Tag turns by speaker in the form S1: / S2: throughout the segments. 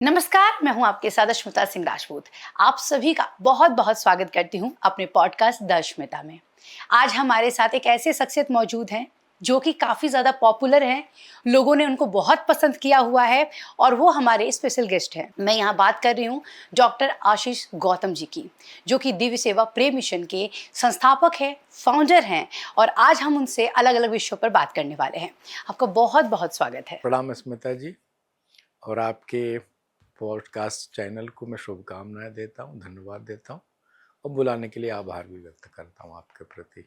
S1: नमस्कार, मैं हूं आपके साथ अश्मिता सिंह राजपूत। आप सभी का बहुत बहुत स्वागत करती हूं अपने पॉडकास्ट द अश्मिता में। आज हमारे साथ एक ऐसे शख्सियत मौजूद हैं जो कि काफ़ी ज़्यादा पॉपुलर हैं, लोगों ने उनको बहुत पसंद किया हुआ है और वो हमारे स्पेशल गेस्ट हैं। मैं यहाँ बात कर रही हूँ डॉक्टर आशीष गौतम जी की, जो कि दिव्य सेवा प्रेम मिशन के संस्थापक हैं, फाउंडर हैं और आज हम उनसे अलग अलग विषयों पर बात करने वाले हैं। आपका बहुत बहुत स्वागत है।
S2: प्रणाम अस्मिता जी, और आपके पॉडकास्ट चैनल को मैं शुभकामनाएं देता हूं, धन्यवाद देता हूं और बुलाने के लिए आभार भी व्यक्त करता हूं आपके प्रति।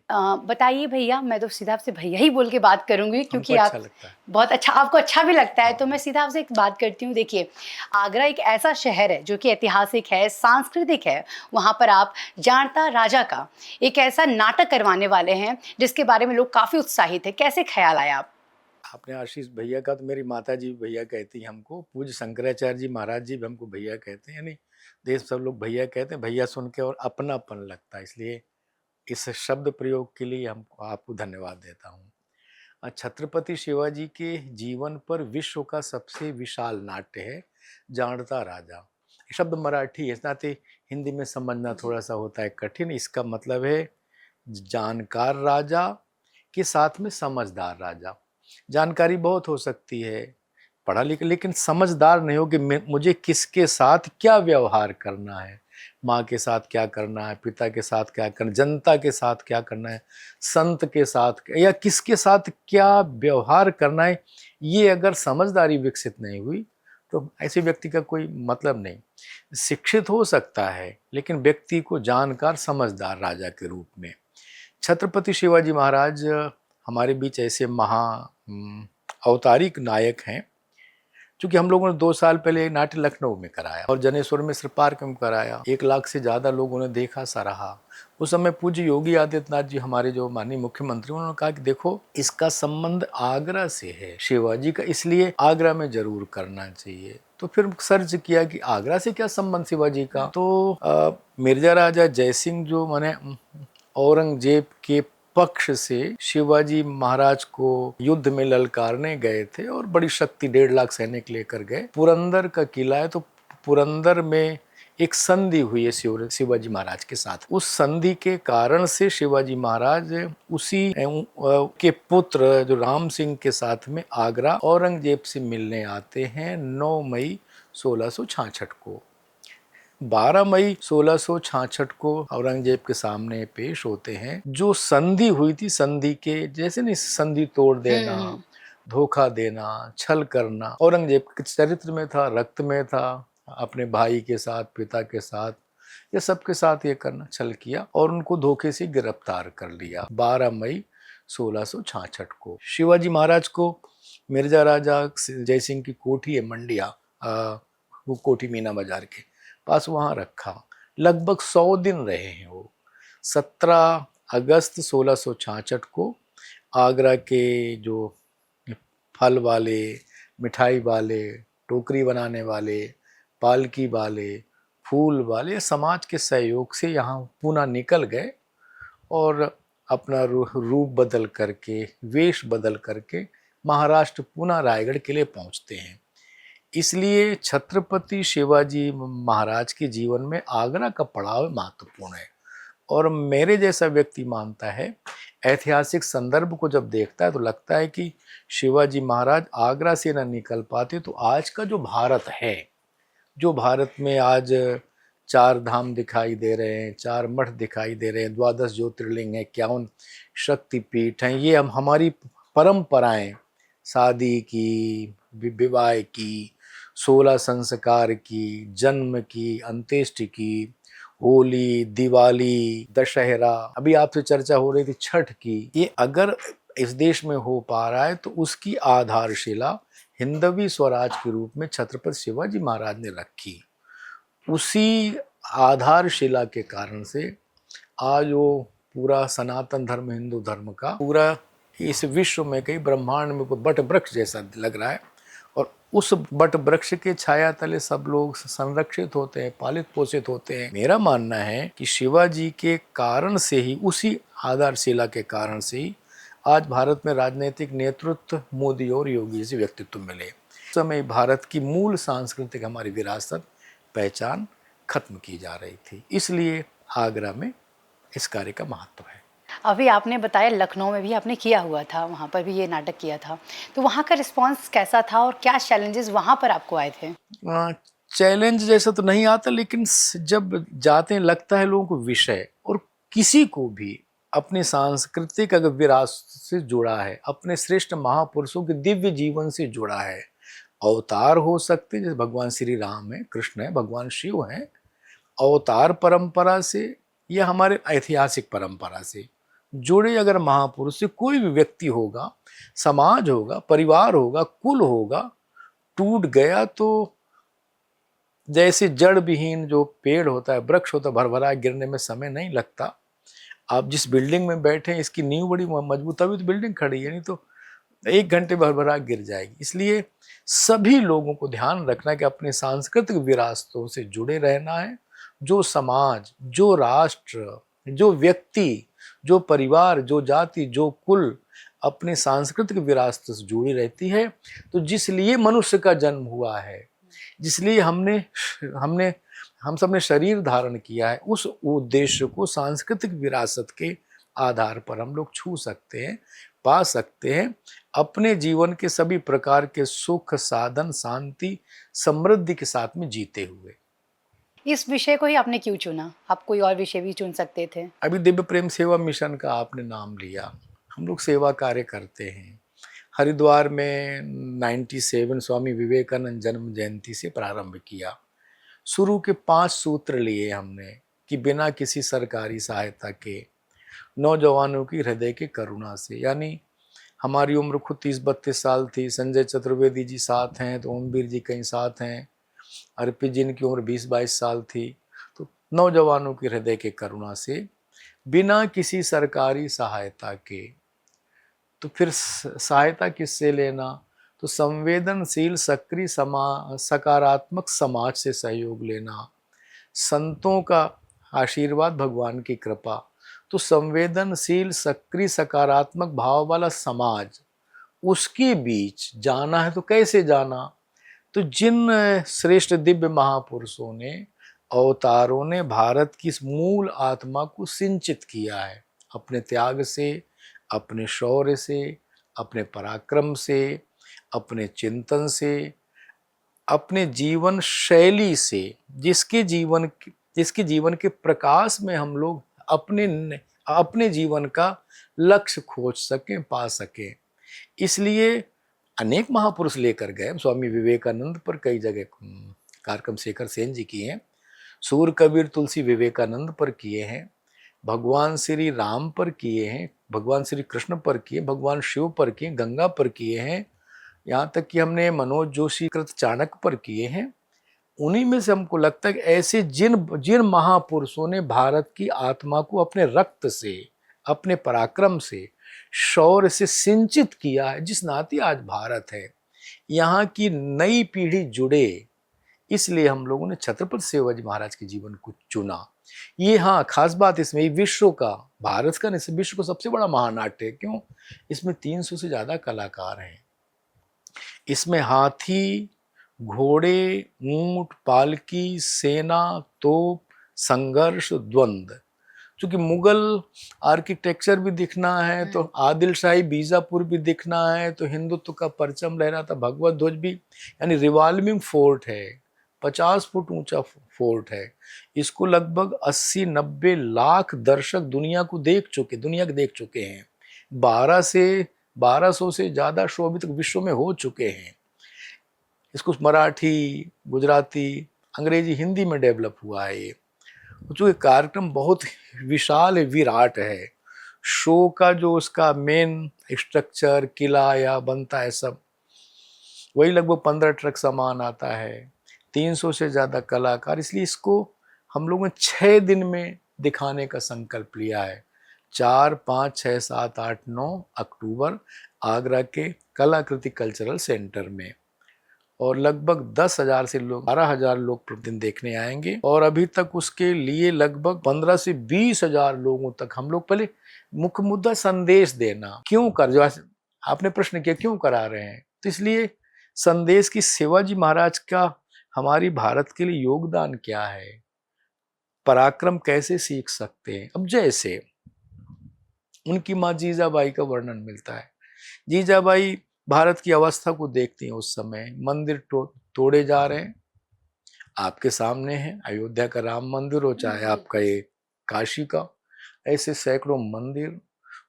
S1: बताइए भैया, मैं तो सीधा आपसे भैया ही बोल के बात करूंगी
S2: हमको
S1: क्योंकि
S2: अच्छा
S1: आप
S2: लगता है।
S1: बहुत अच्छा, आपको अच्छा भी लगता है, तो मैं
S2: हाँ।
S1: सीधा आपसे एक बात करती हूँ। देखिए, आगरा एक ऐसा शहर है जो कि ऐतिहासिक है, सांस्कृतिक है। वहाँ पर आप जानता राजा का एक ऐसा नाटक करवाने वाले हैं जिसके बारे में लोग काफ़ी उत्साहित हैं। कैसे ख्याल आया आप?
S2: आपने आशीष भैया का, तो मेरी माता जी भी भैया कहती हैं हमको, पूज्य शंकराचार्य जी महाराज जी भी हमको भैया कहते हैं, यानी देश सब लोग भैया कहते हैं। भैया सुन के और अपनापन लगता है, इसलिए इस शब्द प्रयोग के लिए हमको आपको धन्यवाद देता हूँ। छत्रपति शिवाजी के जीवन पर विश्व का सबसे विशाल नाट्य है जाणता राजा। ये शब्द मराठी है, इस नाते हिंदी में समझना थोड़ा सा होता है कठिन। इसका मतलब है जानकार राजा के साथ में समझदार राजा। जानकारी बहुत हो सकती है, पढ़ा लिखा, लेकिन समझदार नहीं हो कि मुझे किसके साथ क्या व्यवहार करना है, माँ के साथ क्या करना है, पिता के साथ क्या करना, जनता के साथ क्या करना है, संत के साथ या किसके साथ क्या व्यवहार करना है। ये अगर समझदारी विकसित नहीं हुई तो ऐसे व्यक्ति का कोई मतलब नहीं। शिक्षित हो सकता है लेकिन व्यक्ति को जानकार समझदार राजा के रूप में। छत्रपति शिवाजी महाराज हमारे बीच ऐसे अवतारिक नायक हैं। क्योंकि हम लोगों ने 2 साल पहले एक नाट्य लखनऊ में कराया और जनेश्वर मिश्र पार्क में कराया। 1 लाख से ज़्यादा लोगों ने देखा, सराहा। उस समय पूज्य योगी आदित्यनाथ जी, हमारे जो माननीय मुख्यमंत्री, उन्होंने कहा कि देखो, इसका संबंध आगरा से है शिवाजी का, इसलिए आगरा में जरूर करना चाहिए। तो फिर सर्च किया कि आगरा से क्या संबंध शिवाजी का। तो मिर्जा राजा जयसिंह जो माने औरंगजेब के पक्ष से शिवाजी महाराज को युद्ध में ललकारने गए थे और बड़ी शक्ति 1.5 लाख सैनिक लेकर गए। पुरंदर का किला है, तो पुरंदर में एक संधि हुई है शिवाजी महाराज के साथ। उस संधि के कारण से शिवाजी महाराज उसी के पुत्र जो राम सिंह के साथ में आगरा औरंगजेब से मिलने आते हैं 9 मई 1666 को। 12 मई 1666 को औरंगजेब के सामने पेश होते हैं। जो संधि हुई थी, संधि के जैसे नहीं, संधि तोड़ देना, धोखा देना, छल करना औरंगजेब के चरित्र में था, रक्त में था। अपने भाई के साथ, पिता के साथ, ये सबके साथ ये करना, छल किया और उनको धोखे से गिरफ्तार कर लिया 12 मई 1666 को। शिवाजी महाराज को मिर्जा राजा जयसिंह की कोठी है मंडिया, वो कोठी मीना बाजार के पास, वहाँ रखा। लगभग 100 दिन रहे हैं वो। 17 अगस्त 1666 को आगरा के जो फल वाले, मिठाई वाले, टोकरी बनाने वाले, पालकी वाले, फूल वाले समाज के सहयोग से यहाँ पुनः निकल गए और अपना रूप बदल करके, वेश बदल करके महाराष्ट्र पुनः रायगढ़ किले पहुँचते हैं। इसलिए छत्रपति शिवाजी महाराज के जीवन में आगरा का पड़ाव महत्वपूर्ण है। और मेरे जैसा व्यक्ति मानता है, ऐतिहासिक संदर्भ को जब देखता है तो लगता है कि शिवाजी महाराज आगरा से न निकल पाते तो आज का जो भारत है, जो भारत में आज 4 धाम दिखाई दे रहे हैं, 4 मठ दिखाई दे रहे हैं, 12 ज्योतिर्लिंग है, 51 शक्तिपीठ हैं, ये हम हमारी परंपराएं, शादी की, विवाह की, 16 संस्कार की, जन्म की, अंत्येष्टि की, होली, दिवाली, दशहरा, अभी आपसे चर्चा हो रही थी छठ की, ये अगर इस देश में हो पा रहा है तो उसकी आधारशिला हिंदवी स्वराज के रूप में छत्रपति शिवाजी महाराज ने रखी। उसी आधारशिला के कारण से आज वो पूरा सनातन धर्म, हिंदू धर्म का पूरा इस विश्व में, कई ब्रह्मांड में कोई बट वृक्ष जैसा लग रहा है। और उस बट वृक्ष के छाया तले सब लोग संरक्षित होते हैं, पालित पोषित होते हैं। मेरा मानना है कि शिवाजी के कारण से ही, उसी आधारशिला के कारण से ही आज भारत में राजनीतिक नेतृत्व मोदी और योगी जैसे व्यक्तित्व मिले। समय भारत की मूल सांस्कृतिक हमारी विरासत पहचान खत्म की जा रही थी, इसलिए आगरा में इस कार्य का महत्व है।
S1: अभी आपने बताया लखनऊ में भी आपने किया हुआ था, वहाँ पर भी ये नाटक किया था, तो वहाँ का रिस्पांस कैसा था और क्या चैलेंजेस वहाँ पर आपको आए थे?
S2: चैलेंज जैसा तो नहीं आता, लेकिन जब जाते हैं लगता है लोगों को विषय, और किसी को भी अपनी सांस्कृतिक अगर विरासत से जुड़ा है, अपने श्रेष्ठ महापुरुषों के दिव्य जीवन से जुड़ा है, अवतार हो सकते जैसे भगवान श्री राम है, कृष्ण है, भगवान शिव है, अवतार परंपरा से या हमारे ऐतिहासिक परंपरा से जुड़े अगर महापुरुष से कोई भी व्यक्ति होगा, समाज होगा, परिवार होगा, कुल होगा, टूट गया तो जैसे जड़ विहीन जो पेड़ होता है, वृक्ष होता है, भरभरा गिरने में समय नहीं लगता। आप जिस बिल्डिंग में बैठे हैं इसकी नींव बड़ी मजबूत, तभी तो बिल्डिंग खड़ी है, नहीं तो 1 घंटे भरभरा गिर जाएगी। इसलिए सभी लोगों को ध्यान रखना कि अपने सांस्कृतिक विरासतों से जुड़े रहना है। जो समाज, जो राष्ट्र, जो व्यक्ति, जो परिवार, जो जाति, जो कुल अपने सांस्कृतिक विरासत से जुड़ी रहती है, तो जिसलिए मनुष्य का जन्म हुआ है, जिसलिए हम सब ने शरीर धारण किया है, उस उद्देश्य को सांस्कृतिक विरासत के आधार पर हम लोग छू सकते हैं, पा सकते हैं, अपने जीवन के सभी प्रकार के सुख, साधन, शांति, समृद्धि के साथ में जीते हुए।
S1: इस विषय को ही आपने क्यों चुना? आप कोई और विषय भी चुन सकते थे।
S2: अभी दिव्य प्रेम सेवा मिशन का आपने नाम लिया, हम लोग सेवा कार्य करते हैं। हरिद्वार में 97 स्वामी विवेकानंद जन्म जयंती से प्रारंभ किया। शुरू के 5 सूत्र लिए हमने कि बिना किसी सरकारी सहायता के नौजवानों की हृदय की करुणा से, यानी हमारी उम्र खुद 30-32 साल थी, संजय चतुर्वेदी जी साथ हैं तो ओमवीर जी कहीं साथ हैं, अर्पित जी की उम्र 20-22 साल थी, तो नौजवानों की हृदय की करुणा से बिना किसी सरकारी सहायता के, तो फिर सहायता किससे लेना, तो संवेदनशील सक्रिय सकारात्मक समाज से सहयोग लेना, संतों का आशीर्वाद, भगवान की कृपा, तो संवेदनशील सक्रिय सकारात्मक भाव वाला समाज, उसके बीच जाना है। तो कैसे जाना, तो जिन श्रेष्ठ दिव्य महापुरुषों ने, अवतारों ने भारत की इस मूल आत्मा को सिंचित किया है, अपने त्याग से, अपने शौर्य से, अपने पराक्रम से, अपने चिंतन से, अपने जीवन शैली से, जिसके जीवन के प्रकाश में हम लोग अपने जीवन का लक्ष्य खोज सकें, पा सकें। इसलिए अनेक महापुरुष लेकर गए। स्वामी विवेकानंद पर कई जगह कार्यक्रम शेखर सेन जी किए हैं, सूर कबीर तुलसी विवेकानंद पर किए हैं, भगवान श्री राम पर किए हैं, भगवान श्री कृष्ण पर किए, भगवान शिव पर किए, गंगा पर किए हैं, यहाँ तक कि हमने मनोज जोशी कृत चाणक्य पर किए हैं। उन्हीं में से हमको लगता है कि ऐसे जिन महापुरुषों ने भारत की आत्मा को अपने रक्त से, अपने पराक्रम से, शौर्य से सिंचित किया है, जिस नाते आज भारत है, यहाँ की नई पीढ़ी जुड़े, इसलिए हम लोगों ने छत्रपति शिवाजी महाराज के जीवन को चुना। ये हाँ खास बात इसमें, विश्व का, भारत का नहीं, विश्व का सबसे बड़ा महानाट्य है। क्यों? इसमें 300 से ज्यादा कलाकार हैं। इसमें हाथी, घोड़े, ऊंट, पालकी, सेना, तोप, संघर्ष, द्वंद्व। क्योंकि मुगल आर्किटेक्चर भी दिखना है, तो आदिल शाही बीजापुर भी दिखना है, तो हिंदुत्व का परचम लहरा था, भगवत ध्वज भी, यानी रिवॉल्विंग फोर्ट है, 50 फुट ऊंचा फोर्ट है। इसको लगभग 80-90 लाख दर्शक दुनिया के देख चुके हैं। 1200 से ज्यादा शो अभी तक विश्व में हो चुके हैं। इसको मराठी, गुजराती, अंग्रेजी, हिंदी में डेवलप हुआ है ये। चूँकि कार्यक्रम बहुत विशाल है, विराट है, शो का जो उसका मेन स्ट्रक्चर, किला या बनता है, सब वही लगभग 15 ट्रक सामान आता है, 300 से ज़्यादा कलाकार। इसलिए इसको हम लोगों ने 6 दिन में दिखाने का संकल्प लिया है। 4, 5, 6, 7, 8, 9 अक्टूबर आगरा के कलाकृति कल्चरल सेंटर में, और लगभग 10,000 से 12,000 लोग प्रतिदिन देखने आएंगे। और अभी तक उसके लिए लगभग 15 से 20,000 लोगों तक हम लोग, पहले मुख्य मुद्दा संदेश देना। क्यों कर, जो आपने प्रश्न किया क्यों करा रहे हैं, तो इसलिए संदेश की शिवाजी महाराज का हमारी भारत के लिए योगदान क्या है, पराक्रम कैसे सीख सकते हैं। अब जैसे उनकी माँ जीजाबाई का वर्णन मिलता है। जीजाबाई भारत की अवस्था को देखती हैं, उस समय मंदिर तोड़े जा रहे हैं, आपके सामने है, अयोध्या का राम मंदिर हो चाहे आपका ये काशी का, ऐसे सैकड़ों मंदिर,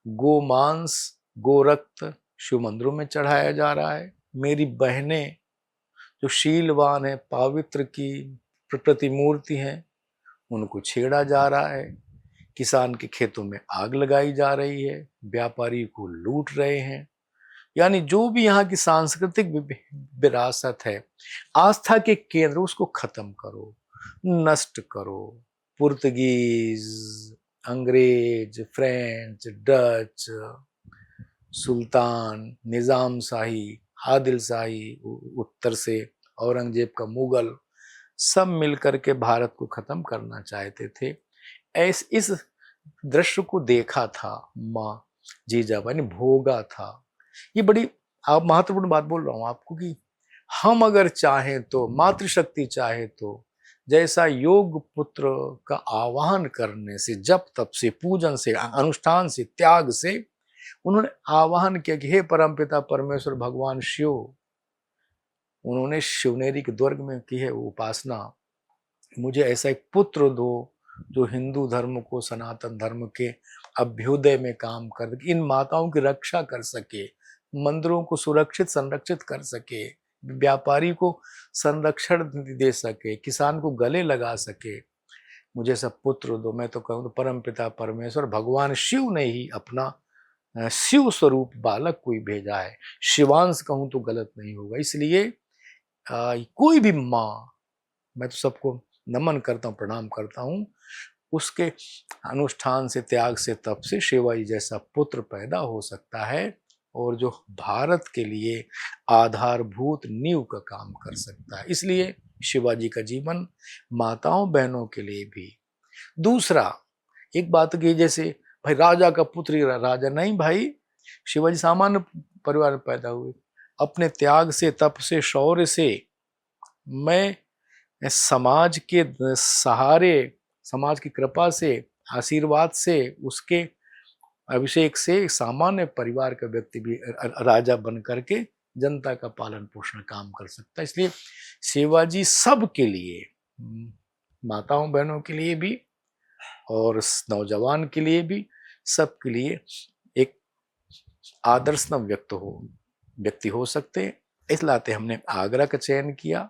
S2: गोमांस गो रक्त शिव मंदिरों में चढ़ाया जा रहा है। मेरी बहनें जो शीलवान है, पवित्र की प्रतिमूर्ति हैं, उनको छेड़ा जा रहा है। किसान के खेतों में आग लगाई जा रही है, व्यापारी को लूट रहे हैं। यानी जो भी यहाँ की सांस्कृतिक विरासत है, आस्था के केंद्र, उसको खत्म करो, नष्ट करो। पुर्तगीज, अंग्रेज, फ्रेंच, डच, सुल्तान, निजाम शाही, आदिल शाही, उत्तर से औरंगजेब का मुगल, सब मिलकर के भारत को खत्म करना चाहते थे। इस दृश्य को देखा था माँ जीजाबाई ने, भोगा था। ये बड़ी आप महत्वपूर्ण बात बोल रहा हूं आपको कि हम अगर चाहें तो, मातृशक्ति चाहे तो, जैसा योग पुत्र का आह्वान करने से, जप तप से, पूजन से, अनुष्ठान से, त्याग से उन्होंने आह्वान किया कि हे परमपिता परमेश्वर भगवान शिव, उन्होंने शिवनेरी के दुर्ग में की है उपासना, मुझे ऐसा एक पुत्र दो जो हिंदू धर्म को, सनातन धर्म के अभ्युदय में काम कर, इन माताओं की रक्षा कर सके, मंदिरों को सुरक्षित संरक्षित कर सके, व्यापारी को संरक्षण दे सके, किसान को गले लगा सके, मुझे सब पुत्र दो। मैं तो कहूँ तो परम पिता परमेश्वर भगवान शिव ने ही अपना शिव स्वरूप बालक को ही भेजा है। शिवांश कहूँ तो गलत नहीं होगा। इसलिए कोई भी माँ, मैं तो सबको नमन करता हूँ, प्रणाम करता हूँ, उसके अनुष्ठान से, त्याग से, तप से शिवाजी जैसा पुत्र पैदा हो सकता है और जो भारत के लिए आधारभूत नींव का काम कर सकता है। इसलिए शिवाजी का जीवन माताओं बहनों के लिए भी। दूसरा एक बात की, जैसे भाई राजा का पुत्र ही राजा नहीं, भाई शिवाजी सामान्य परिवार में पैदा हुए, अपने त्याग से, तप से, शौर्य से, मैं समाज के सहारे, समाज की कृपा से, आशीर्वाद से, उसके अभिषेक से सामान्य परिवार का व्यक्ति भी राजा बन करके जनता का पालन पोषण काम कर सकता है। इसलिए शिवाजी सब के लिए, माताओं बहनों के लिए भी और नौजवान के लिए भी, सबके लिए एक आदर्श व्यक्ति हो सकते हैं। इस लाते हमने आगरा का चयन किया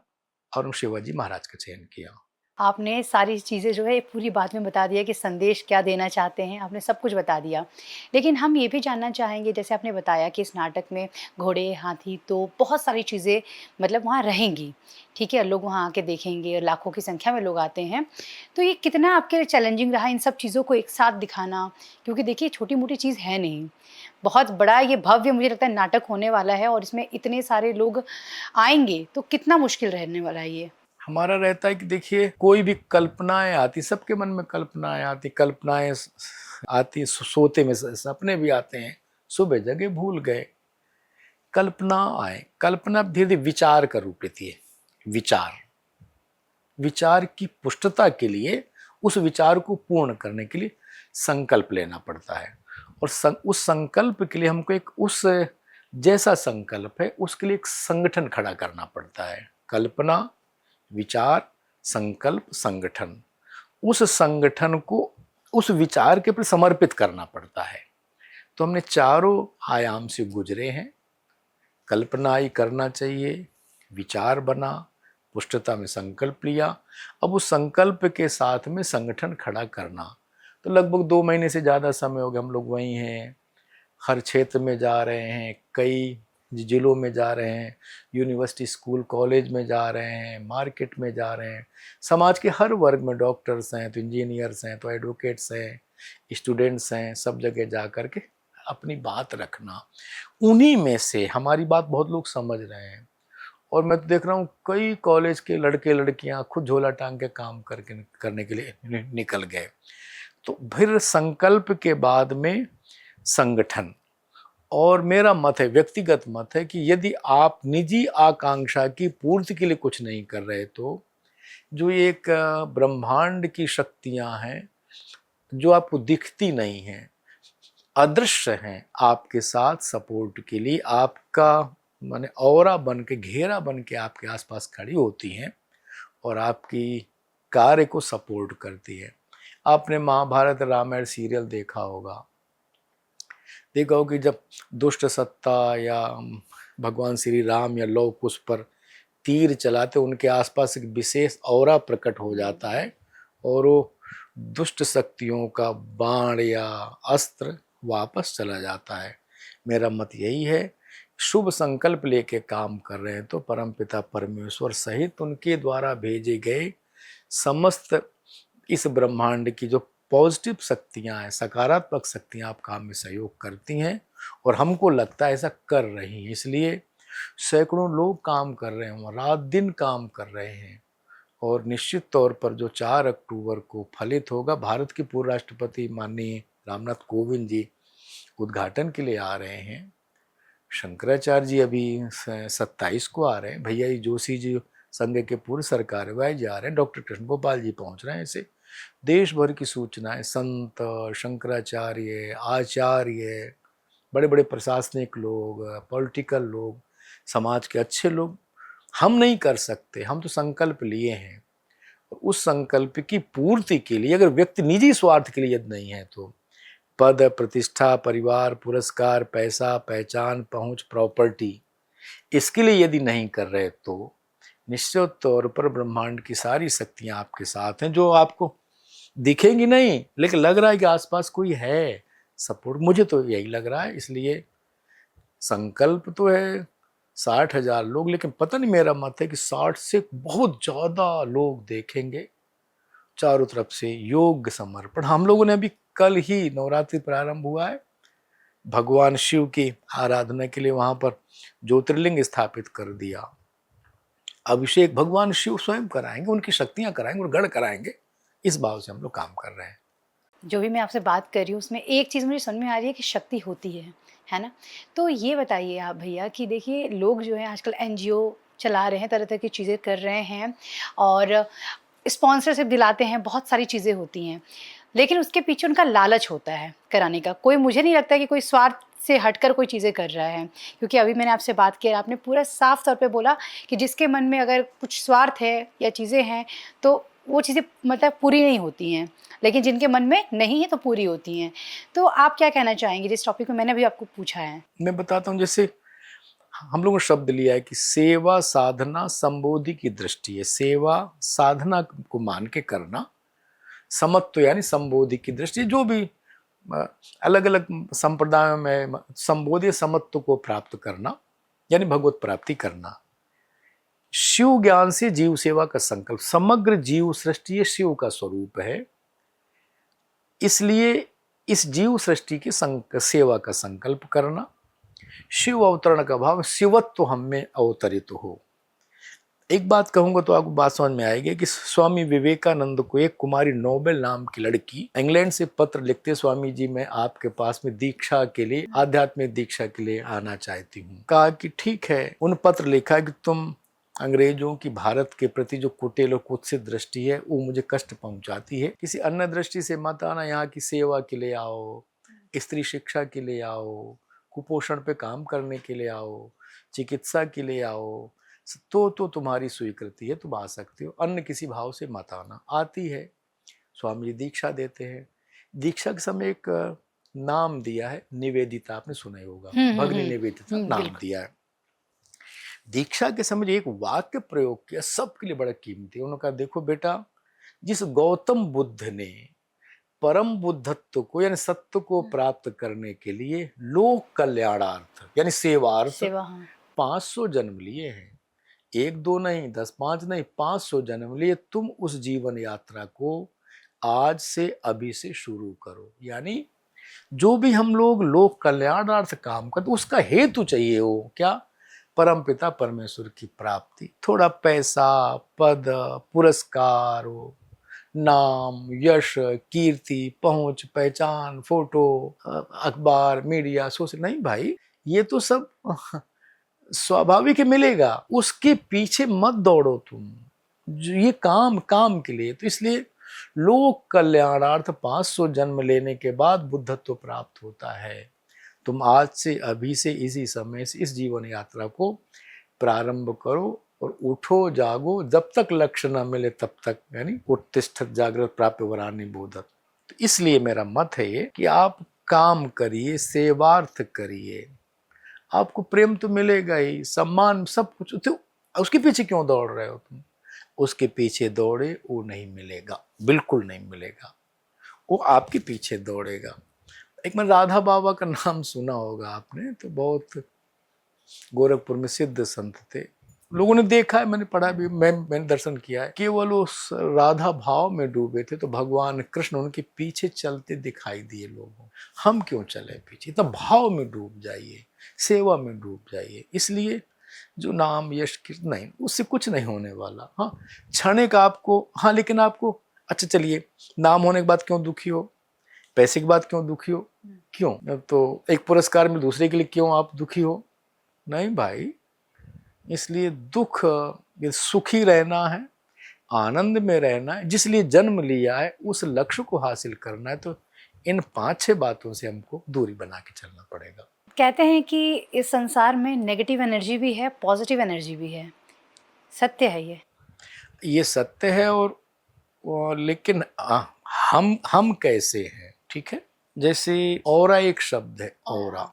S2: और शिवाजी महाराज का चयन किया।
S1: आपने सारी चीज़ें जो है पूरी बात में बता दिया कि संदेश क्या देना चाहते हैं, आपने सब कुछ बता दिया। लेकिन हम ये भी जानना चाहेंगे, जैसे आपने बताया कि इस नाटक में घोड़े, हाथी, तो बहुत सारी चीज़ें मतलब वहाँ रहेंगी, ठीक है? लोग वहाँ आके देखेंगे और लाखों की संख्या में लोग आते हैं। तो ये कितना आपके लिए चैलेंजिंग रहा इन सब चीज़ों को एक साथ दिखाना? क्योंकि देखिए छोटी-मोटी चीज़ है नहीं, बहुत बड़ा ये भव्य मुझे लगता है नाटक होने वाला है और इसमें इतने सारे लोग आएँगे, तो कितना मुश्किल रहने वाला है ये?
S2: हमारा रहता है कि देखिए कोई भी कल्पनाएं आती, सबके मन में कल्पनाएं आती, कल्पनाएं आती, सोते में सपने भी आते हैं, सुबह जगह भूल गए, कल्पना आए, कल्पना धीरे धीरे विचार का रूप लेती है। विचार की पुष्टता के लिए, उस विचार को पूर्ण करने के लिए संकल्प लेना पड़ता है और उस संकल्प के लिए हमको एक, उस जैसा संकल्प है उसके लिए एक संगठन खड़ा करना पड़ता है। कल्पना, विचार, संकल्प, संगठन, उस संगठन को उस विचार के प्रति समर्पित करना पड़ता है। तो हमने चारों आयाम से गुजरे हैं। कल्पना ही करना चाहिए, विचार बना, पुष्टता में संकल्प लिया, अब उस संकल्प के साथ में संगठन खड़ा करना। तो लगभग 2 महीने से ज़्यादा समय हो गया हम लोग वहीं हैं, हर क्षेत्र में जा रहे हैं, कई जिलों में जा रहे हैं, यूनिवर्सिटी, स्कूल, कॉलेज में जा रहे हैं, मार्केट में जा रहे हैं, समाज के हर वर्ग में, डॉक्टर्स हैं तो इंजीनियर्स हैं तो एडवोकेट्स हैं, स्टूडेंट्स हैं, सब जगह जा कर के अपनी बात रखना। उन्हीं में से हमारी बात बहुत लोग समझ रहे हैं और मैं तो देख रहा हूँ कई कॉलेज के लड़के लड़कियाँ खुद झोला टांग के काम करने के लिए निकल गए। तो फिर संकल्प के बाद में संगठन, और मेरा मत है, व्यक्तिगत मत है, कि यदि आप निजी आकांक्षा की पूर्ति के लिए कुछ नहीं कर रहे तो जो एक ब्रह्मांड की शक्तियां हैं जो आपको दिखती नहीं हैं, अदृश्य हैं, आपके साथ सपोर्ट के लिए आपका माने औरा बन के, घेरा बन के आपके आसपास खड़ी होती हैं और आपकी कार्य को सपोर्ट करती है। आपने महाभारत रामायण सीरियल देखा होगा कि जब दुष्ट सत्ता या भगवान श्री राम या लौह कुश पर तीर चलाते उनके आसपास एक विशेष औरा प्रकट हो जाता है और वो दुष्ट शक्तियों का बाण या अस्त्र वापस चला जाता है। मेरा मत यही है, शुभ संकल्प लेके काम कर रहे हैं तो परमपिता परमेश्वर सहित उनके द्वारा भेजे गए समस्त इस ब्रह्मांड की जो पॉजिटिव शक्तियां हैं, सकारात्मक शक्तियां आप काम में सहयोग करती हैं और हमको लगता है ऐसा कर रही हैं। इसलिए सैकड़ों लोग काम कर रहे हैं, रात दिन काम कर रहे हैं और निश्चित तौर पर जो 4 अक्टूबर को फलित होगा, भारत के पूर्व राष्ट्रपति माननीय रामनाथ कोविंद जी उद्घाटन के लिए आ रहे हैं। शंकराचार्य जी अभी 27 को आ रहे हैं, भैया जी जोशी जी संघ के पूर्व सरकारवाह जी आ रहे हैं, डॉक्टर कृष्ण गोपाल जी पहुंच रहे हैं। ऐसे देश भर की सूचनाएं, संत, शंकराचार्य, आचार्य, बड़े बड़े प्रशासनिक लोग, पॉलिटिकल लोग, समाज के अच्छे लोग, हम नहीं कर सकते, हम तो संकल्प लिए हैं। उस संकल्प की पूर्ति के लिए अगर व्यक्ति निजी स्वार्थ के लिए यदि नहीं है तो पद, प्रतिष्ठा, परिवार, पुरस्कार, पैसा, पहचान, पहुंच, प्रॉपर्टी, इसके लिए यदि नहीं कर रहे तो निश्चित तौर पर ब्रह्मांड की सारी शक्तियां आपके साथ हैं, जो आपको दिखेंगी नहीं लेकिन लग रहा है कि आसपास कोई है सपोर्ट। मुझे तो यही लग रहा है। इसलिए संकल्प तो है 60,000 लोग, लेकिन पता नहीं, मेरा मत है कि 60 से बहुत ज्यादा लोग देखेंगे। चारों तरफ से योग समर्पण। हम लोगों ने अभी कल ही नवरात्रि प्रारंभ हुआ है, भगवान शिव की आराधना के लिए वहां पर ज्योतिर्लिंग स्थापित कर दिया। अभिषेक भगवान शिव स्वयं कराएंगे, उनकी शक्तियां कराएंगे और गढ़ कराएंगे। इस भाव से हम लोग काम कर रहे हैं।
S1: जो भी मैं आपसे बात कर रही हूँ उसमें एक चीज़ मुझे समझ में आ रही है कि शक्ति होती है ना? तो ये बताइए आप भैया कि देखिए लोग जो हैं आजकल एनजीओ चला रहे हैं, तरह-तरह की चीज़ें कर रहे हैं और स्पॉन्सरशिप दिलाते हैं, बहुत सारी चीज़ें होती हैं। लेकिन उसके पीछे उनका लालच होता है कराने का। कोई, मुझे नहीं लगता कि कोई स्वार्थ से हटकर कोई चीज़ें कर रहा है। क्योंकि अभी मैंने आपसे बात की, आपने पूरा साफ तौर पे बोला कि जिसके मन में अगर कुछ स्वार्थ है या चीज़ें हैं तो वो चीज़ें मतलब पूरी नहीं होती हैं, लेकिन जिनके मन में नहीं है तो पूरी होती हैं। तो आप क्या कहना चाहेंगे जिस टॉपिक में मैंने अभी आपको पूछा है?
S2: मैं बताता हूँ, जैसे हम लोगों ने शब्द लिया है कि सेवा साधना संबोधि की दृष्टि है। सेवा साधना को मान के करना, समत्व यानी संबोधि की दृष्टि, जो भी अलग अलग संप्रदायों में संबोधि समत्व को प्राप्त करना यानी भगवत प्राप्ति करना। शिव ज्ञान से जीव सेवा का संकल्प, समग्र जीव सृष्टि शिव का स्वरूप है, इसलिए इस जीव सृष्टि की सेवा का संकल्प करना। शिव अवतरण का भाव, शिवत्व हम में अवतरित हो। एक बात कहूंगा तो आपको बात समझ में आएगी कि स्वामी विवेकानंद को एक कुमारी नोबेल नाम की लड़की इंग्लैंड से पत्र लिखते, स्वामी जी मैं आपके पास में दीक्षा के लिए, आध्यात्मिक दीक्षा के लिए आना चाहती हूँ। कहा कि ठीक है। उन पत्र लिखा कि तुम अंग्रेजों की भारत के प्रति जो कुटिल और कुत्सित दृष्टि है वो मुझे कष्ट पहुंचाती है। किसी अन्य दृष्टि से मत आना, यहाँ की सेवा के लिए आओ, स्त्री शिक्षा के लिए आओ, कुपोषण पे काम करने के लिए आओ, चिकित्सा के लिए आओ, तो तुम्हारी स्वीकृति है, तुम आ सकते हो। अन्य किसी भाव से मत आना। आती है, स्वामी जी दीक्षा देते हैं। दीक्षा के समय एक नाम दिया है निवेदिता, आपने सुना ही होगा, भगनी निवेदिता नाम दिया है। दीक्षा के समय एक वाक्य प्रयोग किया, सबके लिए बड़ा कीमती। उन्होंने कहा देखो बेटा, जिस गौतम बुद्ध ने परम बुद्धत्व को यानी सत्य को प्राप्त करने के लिए लोक कल्याणार्थ यानी सेवार्थ 500 जन्म लिए हैं, 1-2 नहीं, 10-5 नहीं, 500 जन्म लिए। तुम उस जीवन यात्रा को आज से अभी से शुरू करो। यानी जो भी हम लोग लोक कल्याणार्थ काम करते उसका हेतु चाहिए हो क्या? परम पिता परमेश्वर की प्राप्ति। थोड़ा पैसा, पद, पुरस्कार हो, नाम, यश, कीर्ति, पहुंच, पहचान, फोटो, अखबार, मीडिया, सोशल, नहीं भाई, ये तो सब स्वाभाविक मिलेगा। उसके पीछे मत दौड़ो तुम। ये काम काम के लिए, तो इसलिए लोक कल्याणार्थ 500 जन्म लेने के बाद बुद्धत्व प्राप्त होता है। तुम आज से, अभी से, इसी समय से इस जीवन यात्रा को प्रारंभ करो और उठो जागो, जब तक लक्ष्य न मिले तब तक, यानी उत्तिष्ठत जागृत प्राप्य वरानि बोधत। तो इसलिए मेरा मत है ये कि आप काम करिए, सेवार्थ करिए, आपको प्रेम तो मिलेगा ही, सम्मान, सब कुछ। तो उसके पीछे क्यों दौड़ रहे हो तुम? उसके पीछे दौड़े, वो नहीं मिलेगा, बिल्कुल नहीं मिलेगा, वो आपके पीछे दौड़ेगा। एक मैं राधा बाबा का नाम सुना होगा आपने, तो बहुत गोरखपुर में सिद्ध संत थे, लोगों ने देखा है, मैंने पढ़ा भी, मैंने दर्शन किया है। केवल उस राधा भाव में डूबे थे तो भगवान कृष्ण उनके पीछे चलते दिखाई दिए लोगों। हम क्यों चले पीछे? इतना भाव में डूब जाइए, सेवा में डूब जाइए। इसलिए जो नाम, यश, कीर्ति, नहीं, उससे कुछ नहीं होने वाला। हाँ, क्षणिक आपको, हाँ, लेकिन आपको, अच्छा चलिए, नाम होने के बाद क्यों दुखी हो? पैसे के बाद क्यों दुखी हो? क्यों? तो एक पुरस्कार में दूसरे के लिए क्यों आप दुखी हो? नहीं भाई। इसलिए दुख, ये सुखी रहना है, आनंद में रहना है, जिसलिए जन्म लिया है उस लक्ष्य को हासिल करना है। तो इन 5-6 बातों से हमको दूरी बना के चलना पड़ेगा।
S1: कहते हैं कि इस संसार में नेगेटिव एनर्जी भी है, पॉजिटिव एनर्जी भी है, सत्य है
S2: ये सत्य है। और लेकिन हम कैसे हैं, ठीक है? जैसे ऑरा एक शब्द है, ऑरा।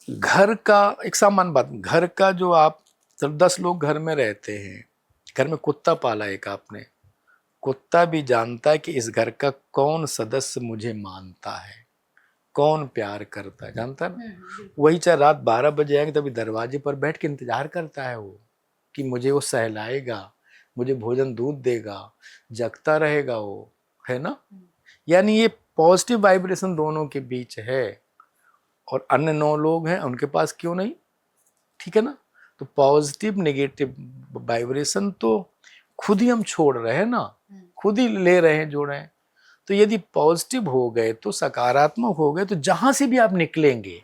S2: घर का एक सामान्य बात, घर का जो आप 10 लोग घर में रहते हैं, घर में कुत्ता पाला एक आपने, कुत्ता भी जानता है कि इस घर का कौन सदस्य मुझे मानता है, कौन प्यार करता है, जानता है ना? वही चाहे रात 12 बजे आएंगे तभी दरवाजे पर बैठ के इंतजार करता है वो, कि मुझे वो सहलाएगा, मुझे भोजन दूध देगा, जगता रहेगा वो, है ना? यानी ये पॉजिटिव वाइब्रेशन दोनों के बीच है। और अन्य 9 लोग हैं, उनके पास क्यों नहीं? ठीक है ना? तो पॉजिटिव नेगेटिव वाइब्रेशन तो खुद ही हम छोड़ रहे हैं ना, खुद ही ले रहे हैं, जोड़ रहे हैं। तो यदि पॉजिटिव हो गए, तो सकारात्मक हो गए, तो जहां से भी आप निकलेंगे,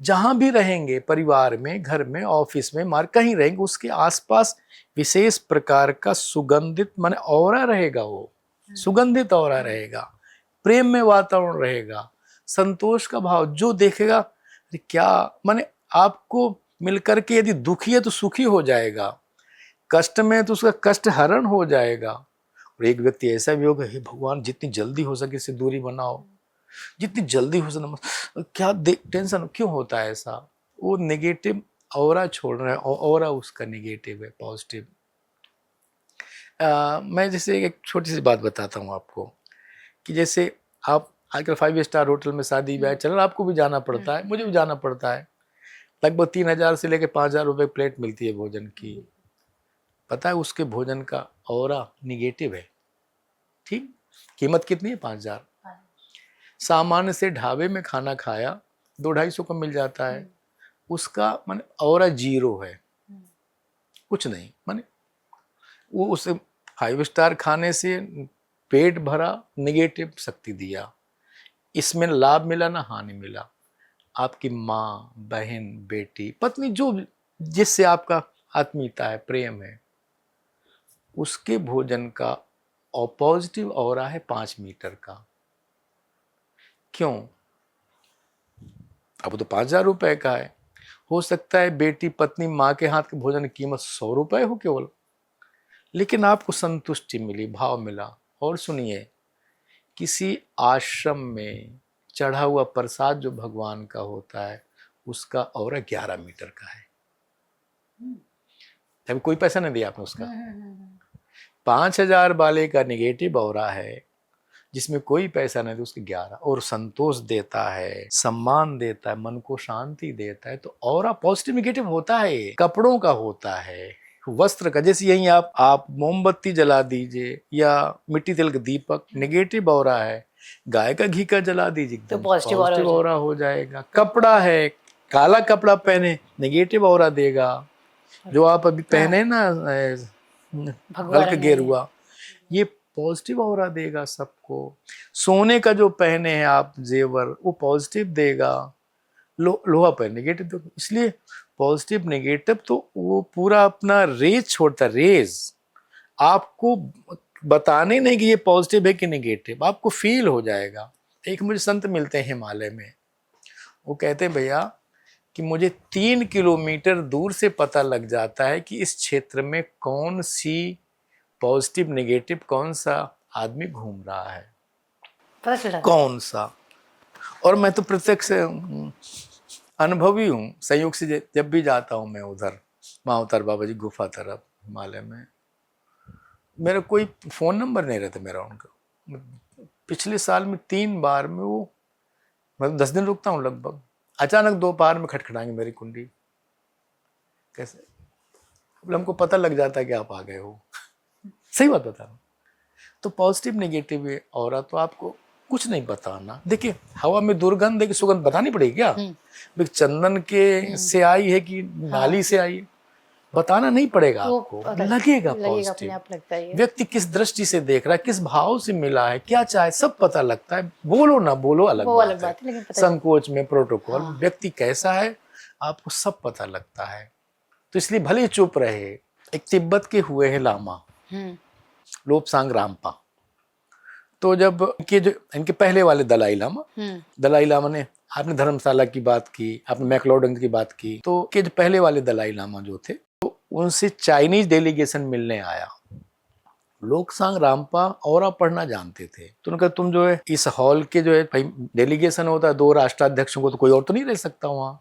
S2: जहां भी रहेंगे, परिवार में, घर में, ऑफिस में, मार कहीं रहेंगे, उसके आसपास विशेष प्रकार का सुगंधित माने ऑरा रहेगा, वो सुगंधित ऑरा रहेगा, प्रेम में वातावरण रहेगा, संतोष का भाव। जो देखेगा, अरे क्या, माने आपको मिलकर के, यदि दुखी है तो सुखी हो जाएगा, कष्ट में है तो उसका कष्ट हरण हो जाएगा। और एक व्यक्ति ऐसा भी होगा, हे भगवान, जितनी जल्दी हो सके इससे दूरी बनाओ, जितनी जल्दी हो सके, क्या टेंशन क्यों होता है ऐसा? वो नेगेटिव ऑरा छोड़ रहा है, ऑरा उसका नेगेटिव है, पॉजिटिव। मैं जैसे एक छोटी सी बात बताता हूँ आपको, कि जैसे आप आजकल 5 स्टार होटल में शादी ब्याह चल रहा, आपको भी जाना पड़ता है, मुझे भी जाना पड़ता है। लगभग 3000 से लेकर 5000 रुपये प्लेट मिलती है भोजन की। पता है उसके भोजन का ऑरा निगेटिव है, ठीक? कीमत कितनी है? 5000। सामान्य से ढाबे में खाना खाया 200-250 का मिल जाता है, उसका माने ऑरा 0 है, कुछ नहीं। माने वो उसे 5 स्टार खाने से पेट भरा, निगेटिव शक्ति दिया। इसमें लाभ मिला ना हानि मिला? आपकी माँ, बहन, बेटी, पत्नी, जो जिससे आपका आत्मीयता है, प्रेम है, उसके भोजन का पॉजिटिव ऑरा है 5 मीटर का। क्यों? अब तो 5000 रुपए का है, हो सकता है बेटी, पत्नी, माँ के हाथ के भोजन की कीमत 100 रुपए हो केवल, लेकिन आपको संतुष्टि मिली, भाव मिला। और सुनिए, किसी आश्रम में चढ़ा हुआ प्रसाद जो भगवान का होता है, उसका ऑरा 11 मीटर का है। अभी कोई पैसा नहीं दिया आपने उसका। 5000 वाले का निगेटिव ऑरा है, जिसमें कोई पैसा नहीं, तो उसके 11, और संतोष देता है, सम्मान देता है, मन को शांति देता है। तो ऑरा पॉजिटिव निगेटिव होता है, कपड़ों का होता है, वस्त्र का। जैसे यही आप मोमबत्ती जला दीजिए या मिट्टी तेल का दीपक, निगेटिव ऑरा है। गाय का घी का जला दीजिए,
S1: तो
S2: पॉजिटिव ऑरा हो जाएगा। कपड़ा है, काला कपड़ा पहने, निगेटिव ऑरा देगा। जो आप अभी पहने ना हल्का गेरुआ, ये पॉजिटिव ऑरा देगा सबको। सोने का जो पहने हैं आप जेवर, वो पॉजिटिव देगा। लोहा पर नेगेटिव देगा। इसलिए पॉजिटिव नेगेटिव तो वो पूरा अपना रेज छोड़ता, रेज आपको बताने नहीं कि ये पॉजिटिव है कि नेगेटिव, आपको फील हो जाएगा। एक मुझे संत मिलते हैं हिमालय में, वो कहते हैं भैया कि मुझे 3 किलोमीटर दूर से पता लग जाता है कि इस क्षेत्र में कौन सी पॉजिटिव नेगेटिव कौन सा आदमी घूम रहा है,
S1: पता चला
S2: कौन सा। और मैं तो प्रत्यक्ष अनुभवी हूँ, संयोग से जब भी जाता हूँ मैं उधर माउतर बाबा जी गुफा तरफ हिमालय में, मेरा कोई फोन नंबर नहीं रहता मेरा उनका। पिछले साल में 3 बार में वो, मतलब 10 दिन रुकता हूँ लगभग, अचानक दोपहर में खटखटाएंगे मेरी कुंडी, कैसे हमको पता लग जाता है कि आप आ गए हो। सही बात बता रहा हूँ। तो पॉजिटिव नेगेटिव और तो आपको कुछ नहीं बताना। देखिए हवा में दुर्गंध है कि सुगंध बतानी पड़ेगी क्या? भाई चंदन के से आई है कि नाली से आई है, बताना नहीं पड़ेगा आपको, लगेगा पॉजिटिव।
S1: लगता है
S2: व्यक्ति किस दृष्टि से देख रहा है, किस भाव से मिला है, क्या चाहे, सब पता लगता है। बोलो ना बोलो अलग बात है, संकोच में प्रोटोकॉल। व्यक्ति कैसा है आपको सब पता लगता है। तो इसलिए भले ही चुप रहे। एक तिब्बत के हुए हैं लामा लोब्सांग रामपा, तो जब इनके पहले वाले दलाई लामा ने, आपने धर्मशाला की बात की, आपने मैक्लोडगंज की बात की, तो के जो पहले वाले दलाई लामा जो थे, तो उनसे चाइनीज डेलीगेशन मिलने आया। लोब्सांग रामपा औरा पढ़ना जानते थे, तो उन्होंने कहा तुम जो है इस हॉल के जो है भाई डेलीगेशन होता है 2 राष्ट्राध्यक्षों को, तो कोई और तो नहीं रह सकता वहाँ,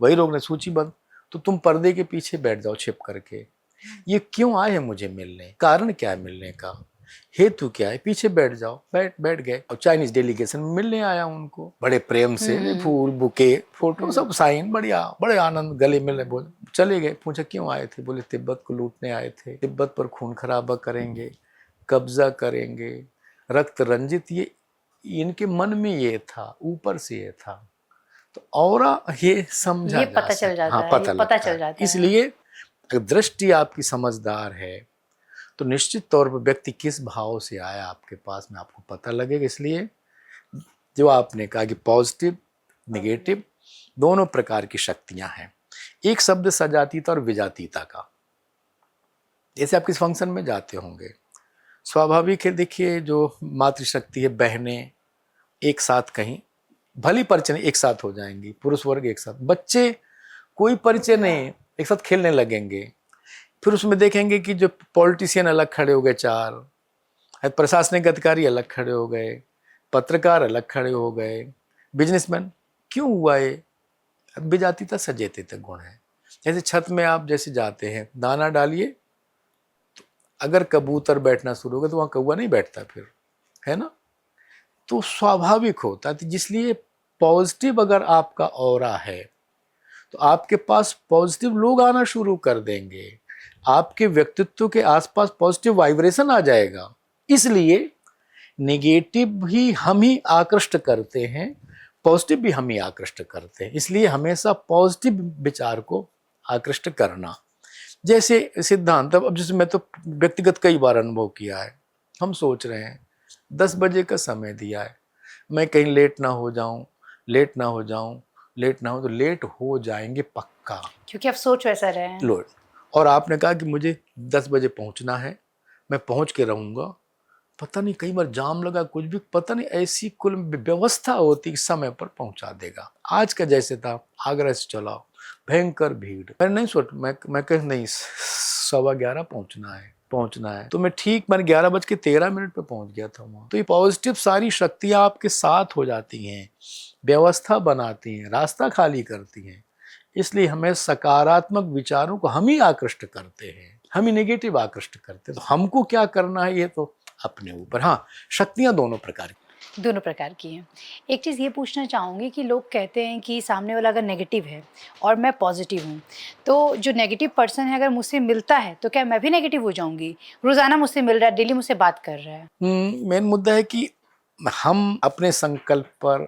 S2: वही लोग ने सूचीबद्ध, तो तुम पर्दे के पीछे बैठ जाओ छिप करके। ये क्यों आए हैं मुझे मिलने, कारण क्या है मिलने का, हेतु क्या है, पीछे बैठ जाओ। बैठ गए। और चाइनीज डेलीगेशन मिलने आया उनको, बड़े प्रेम से फूल बुके फोटो सब साइन, बढ़िया, बड़े आनंद, गले मिले, बोले चले गए। पूछा क्यों आए थे, बोले तिब्बत को लूटने आए थे, तिब्बत पर खून खराबा करेंगे, कब्जा करेंगे, रक्त रंजित, ये इनके मन में ये था, ऊपर से ये था। तो औरा ये समझा,
S1: ये पता चल जाता है, पता चल जाता है।
S2: इसलिए अगर दृष्टि आपकी समझदार है तो निश्चित तौर पर व्यक्ति किस भाव से आया आपके पास में आपको पता लगेगा। इसलिए जो आपने कहा कि पॉजिटिव नेगेटिव दोनों प्रकार की शक्तियां हैं। एक शब्द सजातीयता और विजातीयता का, जैसे आप किस फंक्शन में जाते होंगे, स्वाभाविक है, देखिए जो मातृशक्ति है, बहनें एक साथ कहीं भली परिचय एक साथ हो जाएंगी, पुरुष वर्ग एक साथ, बच्चे कोई परिचय नहीं एक साथ खेलने लगेंगे। फिर उसमें देखेंगे कि जो पॉलिटिशियन अलग खड़े हो गए 4, प्रशासनिक अधिकारी अलग खड़े हो गए, पत्रकार अलग खड़े हो गए, बिजनेसमैन। क्यों हुआ ये? विजातीयता सचेतन गुण है। जैसे छत में आप जैसे जाते हैं, दाना डालिए, तो अगर कबूतर बैठना शुरू होगा तो वहाँ कौवा नहीं बैठता फिर, है ना? तो स्वाभाविक होता है। जिसलिए पॉजिटिव अगर आपका ऑरा है तो आपके पास पॉजिटिव लोग आना शुरू कर देंगे, आपके व्यक्तित्व के आसपास पॉजिटिव वाइब्रेशन आ जाएगा। इसलिए नेगेटिव भी हम ही आकृष्ट करते हैं, पॉजिटिव भी हम ही आकृष्ट करते हैं। इसलिए हमेशा पॉजिटिव विचार को आकृष्ट करना। जैसे सिद्धांत, अब जैसे मैं तो व्यक्तिगत कई बार अनुभव किया है, हम सोच रहे हैं 10 बजे का समय दिया है, मैं कहीं लेट ना हो जाऊं, लेट ना हो, तो लेट हो जाएंगे पक्का,
S1: क्योंकि आप सोच वैसा रहे हैं।
S2: लो, और आपने कहा कि मुझे 10 बजे पहुंचना है, मैं पहुंच के रहूंगा। पता नहीं कई बार जाम लगा, कुछ भी पता नहीं, ऐसी कुल व्यवस्था होती समय पर पहुंचा देगा। आज का जैसे था, आगरा से चलाओ, भयंकर भीड़, मैं नहीं सोच, मैं कह नहीं 11:15 पहुंचना है, तो मैं ठीक मैंने 11:13 पे पहुंच गया था वहां। तो ये पॉजिटिव सारी शक्तियां आपके साथ हो जाती हैं, व्यवस्था बनाती हैं, रास्ता खाली करती हैं। इसलिए हमें सकारात्मक विचारों को हम ही आकृष्ट करते हैं, हम ही नेगेटिव आकृष्ट करते हैं। तो हमको क्या करना है ये तो अपने ऊपर। हाँ, शक्तियां दोनों प्रकार की
S1: हैं। एक चीज़ ये पूछना चाहूँगी कि लोग कहते हैं कि सामने वाला अगर नेगेटिव है और मैं पॉजिटिव हूँ, तो जो नेगेटिव पर्सन है अगर मुझसे मिलता है तो क्या मैं भी नेगेटिव हो जाऊँगी? रोज़ाना मुझसे मिल रहा है, डेली मुझसे बात कर रहा है।
S2: मेन मुद्दा है कि हम अपने संकल्प पर,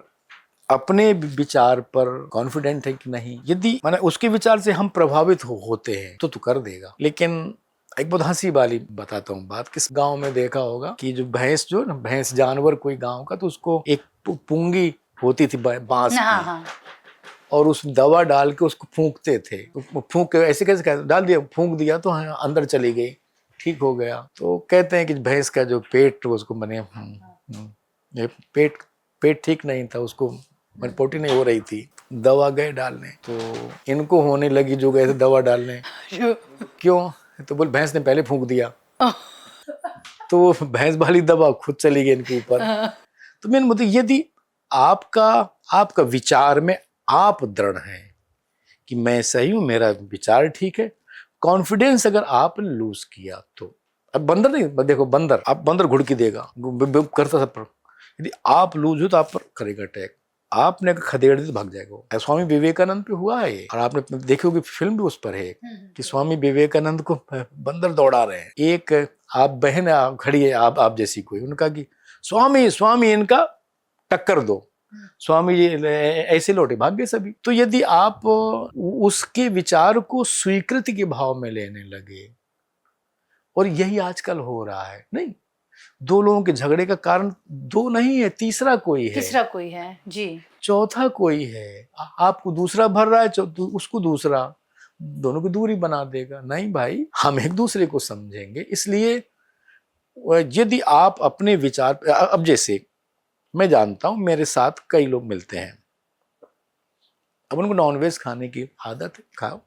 S2: अपने विचार पर कॉन्फिडेंट है कि नहीं। यदि माने उसके विचार से हम प्रभावित होते हैं तो कर देगा। लेकिन एक बहुत हंसी वाली बताता हूँ बात। किस गांव में देखा होगा कि जो भैंस, जो ना भैंस जानवर कोई गांव का, तो उसको एक पुंगी होती थी बांस
S1: हाँ
S2: की,
S1: हाँ।
S2: और उस दवा डाल के उसको फूंकते थे। तो फूंक के ऐसे कैसे कहते, डाल दिया, फूंक दिया तो हाँ, अंदर चली गई, ठीक हो गया। तो कहते हैं कि भैंस का जो पेट उसको बने, ये पेट पेट ठीक नहीं था, उसको पोटी नहीं हो रही थी, दवा गए डालने, तो इनको होने लगी जो गए थे दवा डालने। क्यों? तो बोल भैंस ने पहले फूंक दिया। तो वो भैंस वाली दवा खुद चली गई इनके ऊपर। तो मैंने मतलब यदि आपका आपका विचार में आप दृढ़ हैं कि मैं सही हूं, मेरा विचार ठीक है, कॉन्फिडेंस अगर आपने लूज किया तो, अब बंदर नहीं, देखो बंदर, आप बंदर घुड़की देगा, करता सब पर, यदि आप लूज हो तो आप पर करेगा अटैक। आपने अगर खदेड़ दी तो भाग जाएगा वो। स्वामी विवेकानंद पे हुआ है ये, और आपने देखी होगी फिल्म भी उस पर है कि स्वामी विवेकानंद को बंदर दौड़ा रहे हैं। एक आप बहन खड़ी है, आप जैसी कोई, उनका कि स्वामी स्वामी इनका टक्कर दो, स्वामी जी ऐसे लौटे, भाग गए सभी। तो यदि आप उसके विचार को स्वीकृति के भाव में लेने लगे, और यही आजकल हो रहा है, नहीं, दो लोगों के झगड़े का कारण दो नहीं है, तीसरा कोई है
S1: जी,
S2: चौथा कोई है। आपको दूसरा भर रहा है, उसको दूसरा, दोनों की दूरी बना देगा। नहीं भाई, हम एक दूसरे को समझेंगे। इसलिए यदि आप अपने विचार, अब जैसे मैं जानता हूं मेरे साथ कई लोग मिलते हैं, अब उनको नॉनवेज खाने की आदत है, खाओ,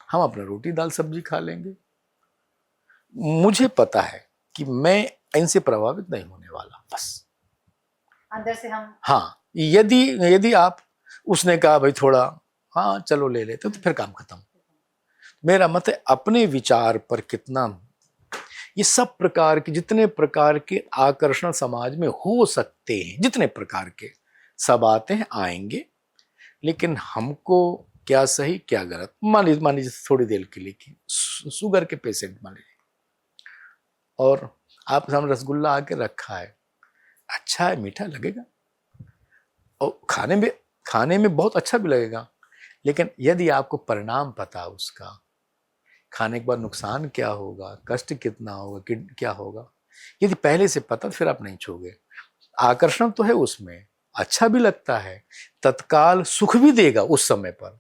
S2: हम अपना रोटी दाल सब्जी खा लेंगे। मुझे पता है कि मैं इनसे प्रभावित नहीं होने वाला, बस
S1: अंदर से हम,
S2: हाँ, यदि यदि आप, उसने कहा भाई थोड़ा, हाँ चलो ले लेते, तो फिर काम खत्म। मेरा मत है अपने विचार पर कितना, ये सब प्रकार के, जितने प्रकार के आकर्षण समाज में हो सकते हैं, जितने प्रकार के, सब आते हैं, आएंगे, लेकिन हमको क्या सही क्या गलत, मान लीजिए थोड़ी देर के लिए कि शुगर के पेशेंट मान लीजिए, और आपके सामने रसगुल्ला आके रखा है, अच्छा है, मीठा लगेगा, और खाने में बहुत अच्छा भी लगेगा, लेकिन यदि आपको परिणाम पता उसका, खाने के बाद नुकसान क्या होगा, कष्ट कितना होगा, क्या होगा, यदि पहले से पता, फिर आप नहीं छोगे। आकर्षण तो है उसमें, अच्छा भी लगता है, तत्काल सुख भी देगा उस समय पर,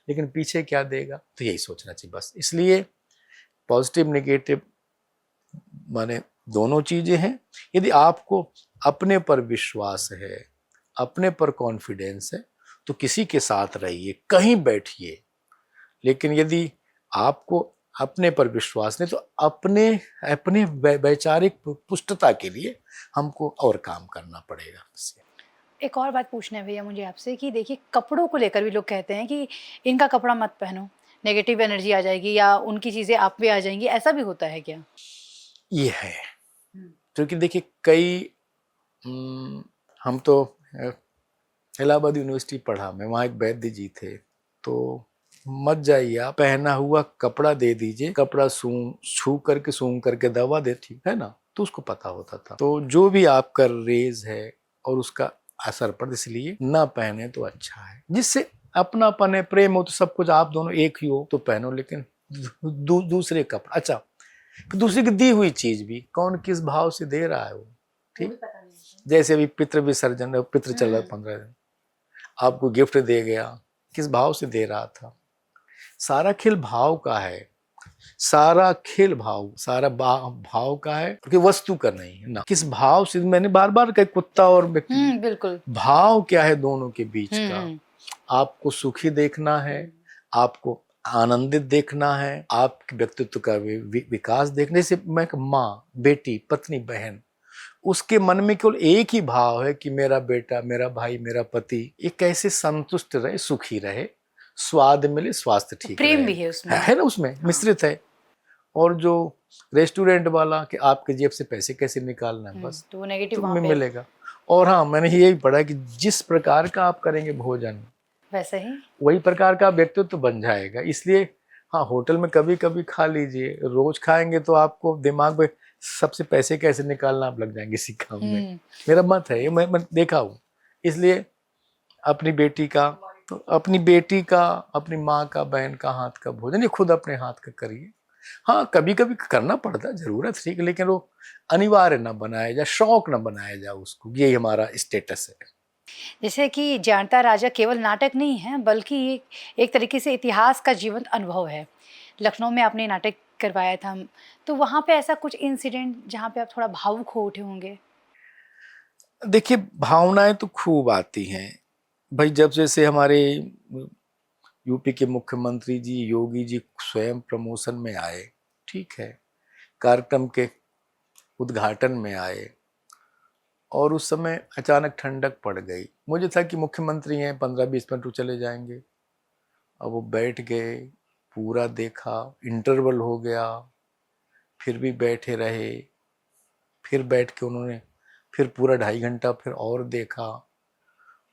S2: लेकिन पीछे क्या देगा, तो यही सोचना चाहिए बस। इसलिए पॉजिटिव नेगेटिव माने दोनों चीजें हैं। यदि आपको अपने पर विश्वास है, अपने पर कॉन्फिडेंस है, तो किसी के साथ रहिए, कहीं बैठिए, लेकिन यदि आपको अपने पर विश्वास नहीं, तो अपने अपने वैचारिक पुष्टता के लिए हमको और काम करना पड़ेगा।
S1: एक और बात पूछना है भैया मुझे आपसे कि देखिए, कपड़ों को लेकर भी लोग कहते हैं कि इनका कपड़ा मत पहनो, नेगेटिव एनर्जी आ जाएगी, या उनकी चीजें आप पे आ जाएंगी, ऐसा भी होता है क्या?
S2: ये है, क्योंकि देखिए कई हम तो इलाहाबाद यूनिवर्सिटी पढ़ा, मैं वहाँ एक वैद्य जी थे, तो मत जाइए आप, पहना हुआ कपड़ा दे दीजिए, कपड़ा छू करके सूंघ करके दवा देती है ना, तो उसको पता होता था। तो जो भी आपका रेज है और उसका असर पड़, इसलिए ना पहने तो अच्छा है। जिससे अपनापन है, प्रेम हो, तो सब कुछ आप दोनों एक ही हो तो पहनो, लेकिन दूसरे कपड़ा, अच्छा दूसरे की दी हुई चीज भी कौन किस भाव से दे रहा है वो, ठीक। जैसे अभी पितृ विसर्जन, पितृ चल रहा है 15 दिन, आपको गिफ्ट दे गया, किस भाव से दे रहा था, सारा खेल भाव का है, सारा खेल सारा भाव का है, क्योंकि वस्तु का नहीं है ना, किस भाव से। मैंने बार बार कहा, कुत्ता और व्यक्ति, बिल्कुल भाव क्या है दोनों के बीच का। आपको सुखी देखना है, आपको आनंदित देखना है, आपके व्यक्तित्व का विकास देखने से, मैं माँ, बेटी, पत्नी, बहन, उसके मन में केवल एक ही भाव है कि मेरा बेटा, मेरा भाई, मेरा पति ये कैसे संतुष्ट रहे, सुखी रहे, स्वाद मिले, स्वास्थ्य ठीक रहे। प्रेम भी है उसमें, है ना, उसमें मिश्रित है। और जो रेस्टोरेंट वाला कि आपके जेब से पैसे कैसे निकालना है, बस तो नेगेटिव तो मिलेगा। और हाँ, मैंने यही पढ़ा कि जिस प्रकार का आप करेंगे भोजन, वैसे ही वही प्रकार का व्यक्तित्व तो बन जाएगा। इसलिए हाँ, होटल में कभी कभी खा लीजिए, रोज खाएंगे तो आपको दिमाग में सबसे पैसे कैसे निकालना आप लग जाएंगे इसी काम में। मेरा मत है ये, मैं देखा हूँ। इसलिए अपनी बेटी का, तो अपनी बेटी का, अपनी माँ का, बहन का हाथ का भोजन ये खुद अपने हाथ का करिए, हाँ, कभी कभी करना पड़ता है, जरूरत ठीक है, लेकिन वो अनिवार्य ना बनाया जाए, शौक ना बनाया जाए उसको, यही हमारा स्टेटस है।
S1: जैसे कि जानता राजा केवल नाटक नहीं है, बल्कि एक तरीके से इतिहास का जीवंत अनुभव है। लखनऊ में आपने नाटक करवाया था, तो वहाँ पे ऐसा कुछ इंसिडेंट जहाँ पे आप थोड़ा भावुक हो उठे होंगे?
S2: देखिए, भावनाएं तो खूब आती हैं भाई, जब जैसे हमारे यूपी के मुख्यमंत्री जी योगी जी स्वयं प्रमोशन में आए, ठीक है, कार्यक्रम के उद्घाटन में आए, और उस समय अचानक ठंडक पड़ गई। मुझे था कि मुख्यमंत्री हैं, 15-20 मिनट तो चले जाएंगे। अब वो बैठ गए, पूरा देखा, इंटरवल हो गया, फिर भी बैठे रहे, फिर बैठ के उन्होंने फिर पूरा 2.5 घंटा फिर और देखा।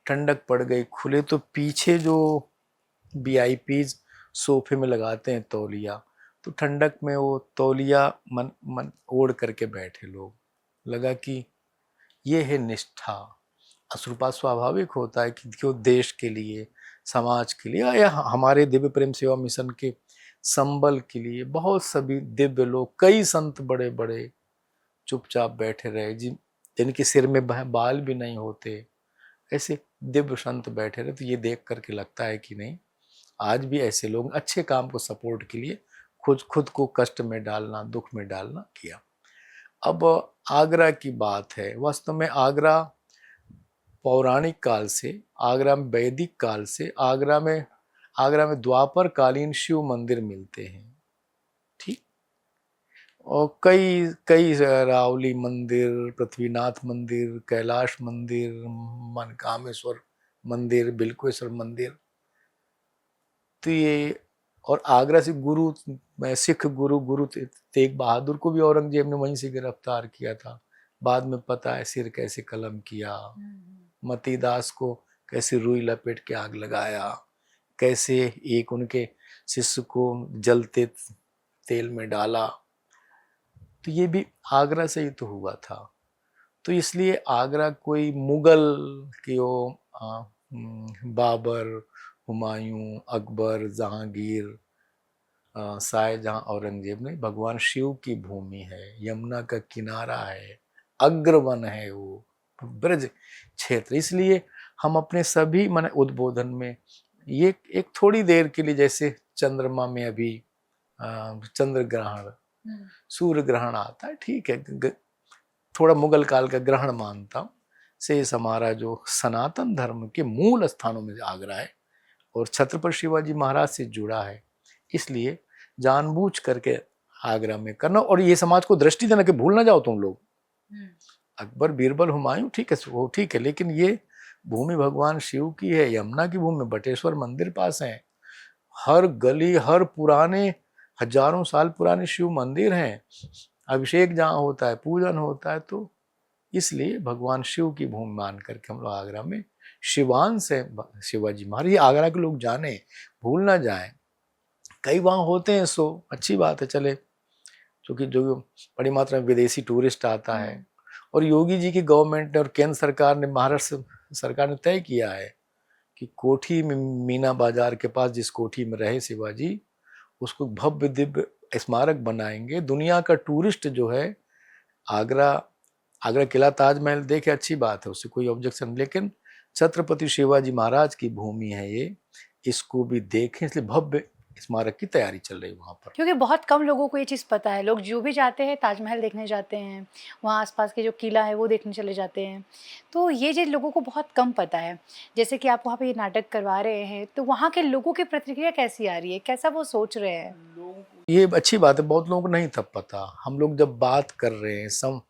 S2: ठंडक पड़ गई, खुले तो पीछे जो वीआईपीज सोफे में लगाते हैं तौलिया, तो ठंडक में वो तौलिया मन मन ओढ़ करके बैठे लोग। लगा कि ये है निष्ठा। अश्रुपात स्वाभाविक होता है कि क्यों देश के लिए, समाज के लिए, या हमारे दिव्य प्रेम सेवा मिशन के संबल के लिए बहुत सभी दिव्य लोग, कई संत बड़े बड़े चुपचाप बैठे रहे, जिनके सिर में बाल भी नहीं होते, ऐसे दिव्य संत बैठे रहे। तो ये देख करके लगता है कि नहीं, आज भी ऐसे लोग अच्छे काम को सपोर्ट के लिए खुद खुद को कष्ट में डालना, दुख में डालना किया। अब आगरा की बात है, वास्तव में आगरा पौराणिक काल से, आगरा में वैदिक काल से, आगरा में द्वापर कालीन शिव मंदिर मिलते हैं, ठीक। और कई कई रावली मंदिर, पृथ्वीनाथ मंदिर, कैलाश मंदिर, मनकामेश्वर मंदिर, बिल्केश्वर मंदिर। तो ये, और आगरा से सिख गुरु तेग बहादुर को भी औरंगजेब ने वहीं से गिरफ्तार किया था। बाद में पता है सिर कैसे कलम किया, मती दास को कैसे रुई लपेट के आग लगाया, कैसे एक उनके शिष्य को जलते तेल में डाला। तो ये भी आगरा से ही तो हुआ था। तो इसलिए आगरा कोई मुगल की बाबर, हुमायूं, अकबर, जहांगीर, शाहजहां, औरंगजेब नहीं, भगवान शिव की भूमि है, यमुना का किनारा है, अग्रवन है वो ब्रज क्षेत्र। इसलिए हम अपने सभी मन उद्बोधन में ये एक थोड़ी देर के लिए, जैसे चंद्रमा में अभी चंद्र ग्रहण, सूर्य ग्रहण आता है, ठीक है, थोड़ा मुगल काल का ग्रहण मानता हूँ, से हमारा जो सनातन धर्म के मूल स्थानों में आगरा है और छत्रपति शिवाजी महाराज से जुड़ा है, इसलिए जानबूझ करके आगरा में करना। और ये समाज को दृष्टि देना कि भूल ना जाओ तुम लोग, अकबर, बीरबल, हुमायूं, ठीक है, वो ठीक है, लेकिन ये भूमि भगवान शिव की है, यमुना की भूमि, बटेश्वर मंदिर पास है, हर गली, हर पुराने, हजारों साल पुराने शिव मंदिर हैं, अभिषेक जहाँ होता है, पूजन होता है। तो इसलिए भगवान शिव की भूमि मान करके हम लोग आगरा में शिवान से शिवाजी महाराज, ये आगरा के लोग जाने, भूल ना जाएं। कई वहाँ होते हैं, सो अच्छी बात है, चले, क्योंकि जो बड़ी मात्रा में विदेशी टूरिस्ट आता है। और योगी जी की गवर्नमेंट ने और केंद्र सरकार ने, महाराष्ट्र सरकार ने तय किया है कि कोठी में, मीना बाजार के पास जिस कोठी में रहे शिवाजी, उसको भव्य दिव्य स्मारक बनाएंगे। दुनिया का टूरिस्ट जो है आगरा किला, ताजमहल देखे, अच्छी बात है, उससे कोई ऑब्जेक्शन, लेकिन छत्रपति शिवाजी महाराज की भूमि है ये, इसको भी देखें, इसलिए भव्य स्मारक की तैयारी चल रही है वहाँ पर।
S1: क्योंकि बहुत कम लोगों को ये चीज़ पता है। लोग जो भी जाते हैं ताजमहल देखने जाते हैं, वहाँ आसपास के जो किला है वो देखने चले जाते हैं। तो ये चीज़ लोगों को बहुत कम पता है। जैसे कि आप वहाँ पे ये नाटक करवा रहे हैं, तो वहाँ के लोगों की प्रतिक्रिया कैसी आ रही है? कैसा वो सोच रहे हैं?
S2: ये अच्छी बात है, बहुत लोगों को नहीं तब पता। हम लोग जब बात कर रहे हैं,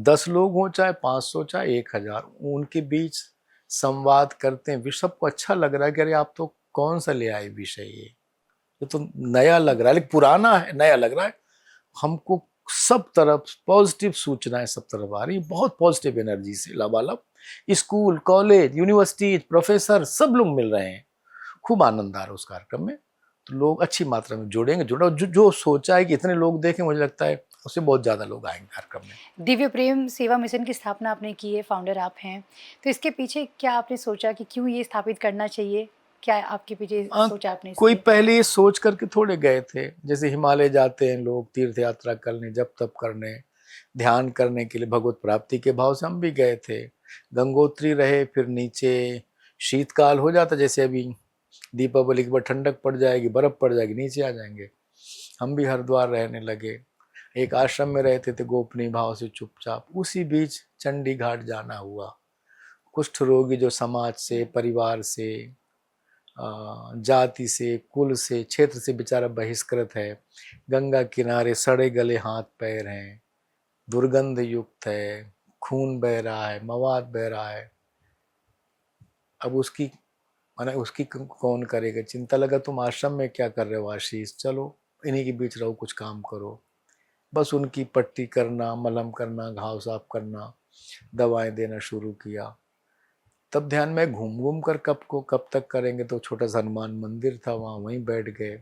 S2: 10 लोग हों, चाहे 500, चाहे 1000, उनके बीच संवाद करते हैं, सबको अच्छा लग रहा है कि अरे आप तो कौन सा ले आए विषय, ये तो नया लग रहा है, लेकिन पुराना है, नया लग रहा है। हमको सब तरफ पॉजिटिव सूचनाएं सब तरफ आ रही है, बहुत पॉजिटिव एनर्जी से लबालब। स्कूल, कॉलेज, यूनिवर्सिटी, प्रोफेसर, सब लोग मिल रहे हैं, खूब आनंद आ रहा है उस कार्यक्रम में। तो लोग अच्छी मात्रा में जुड़ा, जो सोचा है कि इतने लोग देखें, मुझे लगता है उससे बहुत ज़्यादा लोग आएंगे कार्यक्रम में।
S1: दिव्य प्रेम सेवा मिशन की स्थापना आपने की है, फाउंडर आप हैं, तो इसके पीछे क्या आपने सोचा कि क्यों ये स्थापित करना चाहिए? क्या आपके पीछे
S2: आ,
S1: सोचा आपने
S2: कोई
S1: इसकी?
S2: पहले ये सोच करके थोड़े गए थे, जैसे हिमालय जाते हैं लोग तीर्थ यात्रा करने, जप तप करने, ध्यान करने के लिए, भगवत प्राप्ति के भाव से हम भी गए थे। गंगोत्री रहे, फिर नीचे शीतकाल हो जाता, जैसे अभी दीपावली के बाद ठंडक पड़ जाएगी, बर्फ पड़ जाएगी, नीचे आ जाएंगे। हम भी हरिद्वार रहने लगे, एक आश्रम में रहते थे गोपनीय भाव से चुपचाप। उसी बीच चंडी घाट जाना हुआ। कुष्ठ रोगी जो समाज से, परिवार से, जाति से, कुल से, क्षेत्र से बेचारा बहिष्कृत है, गंगा किनारे सड़े गले हाथ पैर हैं, दुर्गंध युक्त है, खून बह रहा है, मवाद बह रहा है। अब उसकी माने उसकी कौन करेगा चिंता। लगा तुम आश्रम में क्या कर रहे हो आशीष, चलो इन्हीं के बीच रहो, कुछ काम करो। बस उनकी पट्टी करना, मलहम करना, घाव साफ करना, दवाएं देना शुरू किया। तब ध्यान में घूम घूम कर कब तक करेंगे। तो छोटा सा हनुमान मंदिर था, वहाँ वहीं बैठ गए।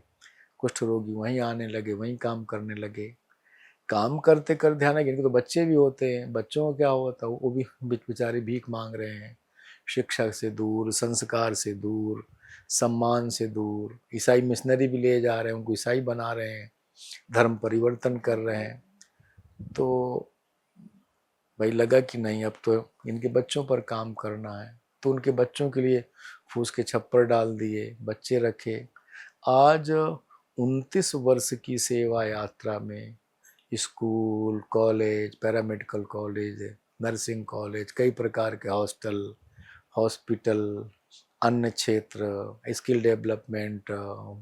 S2: कुष्ठ रोगी वहीं आने लगे, वहीं काम करने लगे। काम करते कर ध्यान है, इनके तो बच्चे भी होते हैं, बच्चों को क्या होता है, वो भी बेचारे भीख मांग रहे हैं, शिक्षा से दूर, संस्कार से दूर, सम्मान से दूर। ईसाई मिशनरी भी ले जा रहे हैं, उनको ईसाई बना रहे हैं, धर्म परिवर्तन कर रहे हैं। तो भाई लगा कि नहीं, अब तो इनके बच्चों पर काम करना है। तो उनके बच्चों के लिए फूस के छप्पर डाल दिए, बच्चे रखे। आज 29 वर्ष की सेवा यात्रा में school, college, paramedical college, nursing college, कई प्रकार के हॉस्पिटल, अन्य क्षेत्र, स्किल डेवलपमेंट,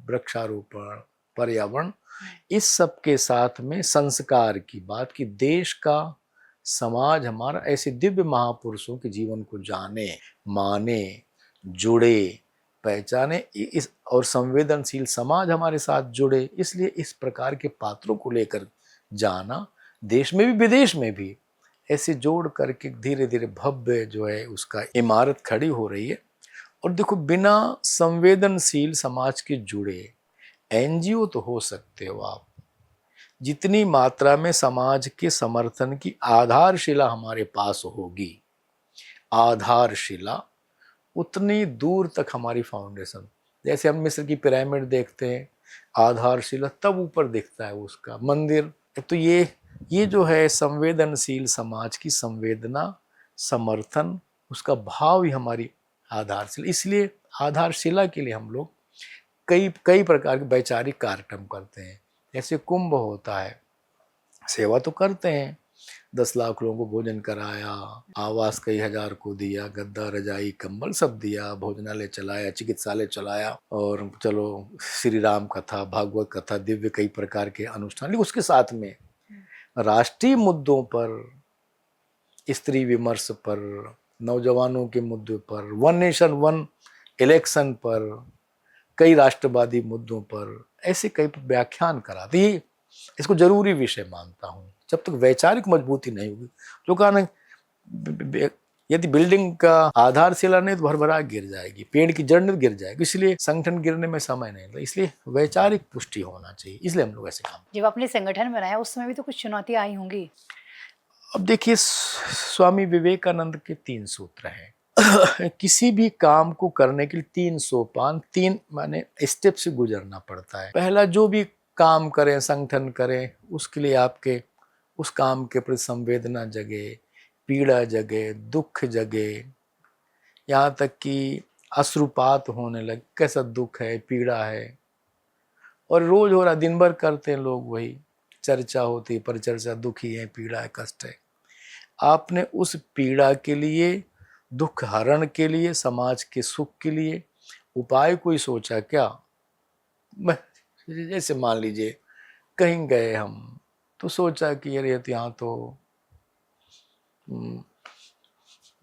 S2: वृक्षारोपण, पर्यावरण, इस सब के साथ में संस्कार की बात, कि देश का, समाज हमारा ऐसे दिव्य महापुरुषों के जीवन को जाने, माने, जुड़े, पहचाने, इस और संवेदनशील समाज हमारे साथ जुड़े। इसलिए इस प्रकार के पात्रों को लेकर जाना, देश में भी विदेश में भी ऐसे जोड़ करके धीरे धीरे भव्य जो है उसका इमारत खड़ी हो रही है। और देखो, बिना संवेदनशील समाज के जुड़े एनजीओ तो हो सकते हो आप, जितनी मात्रा में समाज के समर्थन की आधारशिला हमारे पास होगी, आधारशिला, उतनी दूर तक हमारी फाउंडेशन। जैसे हम मिस्र की पिरामिड देखते हैं, आधारशिला तब ऊपर दिखता है उसका मंदिर। तो ये जो है संवेदनशील समाज की संवेदना, समर्थन, उसका भाव ही हमारी आधारशिला। इसलिए आधारशिला के लिए हम लोग कई कई प्रकार के वैचारिक कार्यक्रम करते हैं। जैसे कुंभ होता है, सेवा तो करते हैं, 10 लाख लोगों को भोजन कराया, आवास कई हजार को दिया, गद्दा, रजाई, कंबल सब दिया, भोजनालय चलाया, चिकित्सालय चलाया, और चलो श्री राम कथा, भागवत कथा, दिव्य कई प्रकार के अनुष्ठान। लेकिन उसके साथ में राष्ट्रीय मुद्दों पर, स्त्री विमर्श पर, नौजवानों के मुद्दे पर, वन नेशन वन इलेक्शन पर, कई राष्ट्रवादी मुद्दों पर ऐसे कई व्याख्यान कराते। इसको जरूरी विषय मानता हूँ। जब तक वैचारिक मजबूती नहीं होगी, जो कहा ना, यदि बिल्डिंग का आधारशिला नहीं तो भरभरा गिर जाएगी, पेड़ की जड़ नहीं गिर जाएगी। इसलिए संगठन गिरने में समय नहीं लगता, इसलिए वैचारिक पुष्टि होना चाहिए। इसलिए हम लोग ऐसे काम।
S1: जब आपने संगठन बनाया उस समय भी तो कुछ चुनौतियां आई होंगी।
S2: अब देखिए, स्वामी विवेकानंद के 3 सूत्र हैं। किसी भी काम को करने के लिए 3 सोपान, 3 माने स्टेप से गुजरना पड़ता है। पहला, जो भी काम करें, संगठन करें, उसके लिए आपके उस काम के प्रति संवेदना जगे, पीड़ा जगे, दुख जगे, यहाँ तक कि अश्रुपात होने लगे, कैसा दुख है, पीड़ा है। और रोज हो रहा, दिन भर करते हैं लोग वही, चर्चा होती है, परिचर्चा, दुखी है, पीड़ा है, कष्ट है। आपने उस पीड़ा के लिए, दुख हरण के लिए, समाज के सुख के लिए उपाय कोई सोचा क्या? जैसे मान लीजिए कहीं गए हम, तो सोचा कि यार यहाँ तो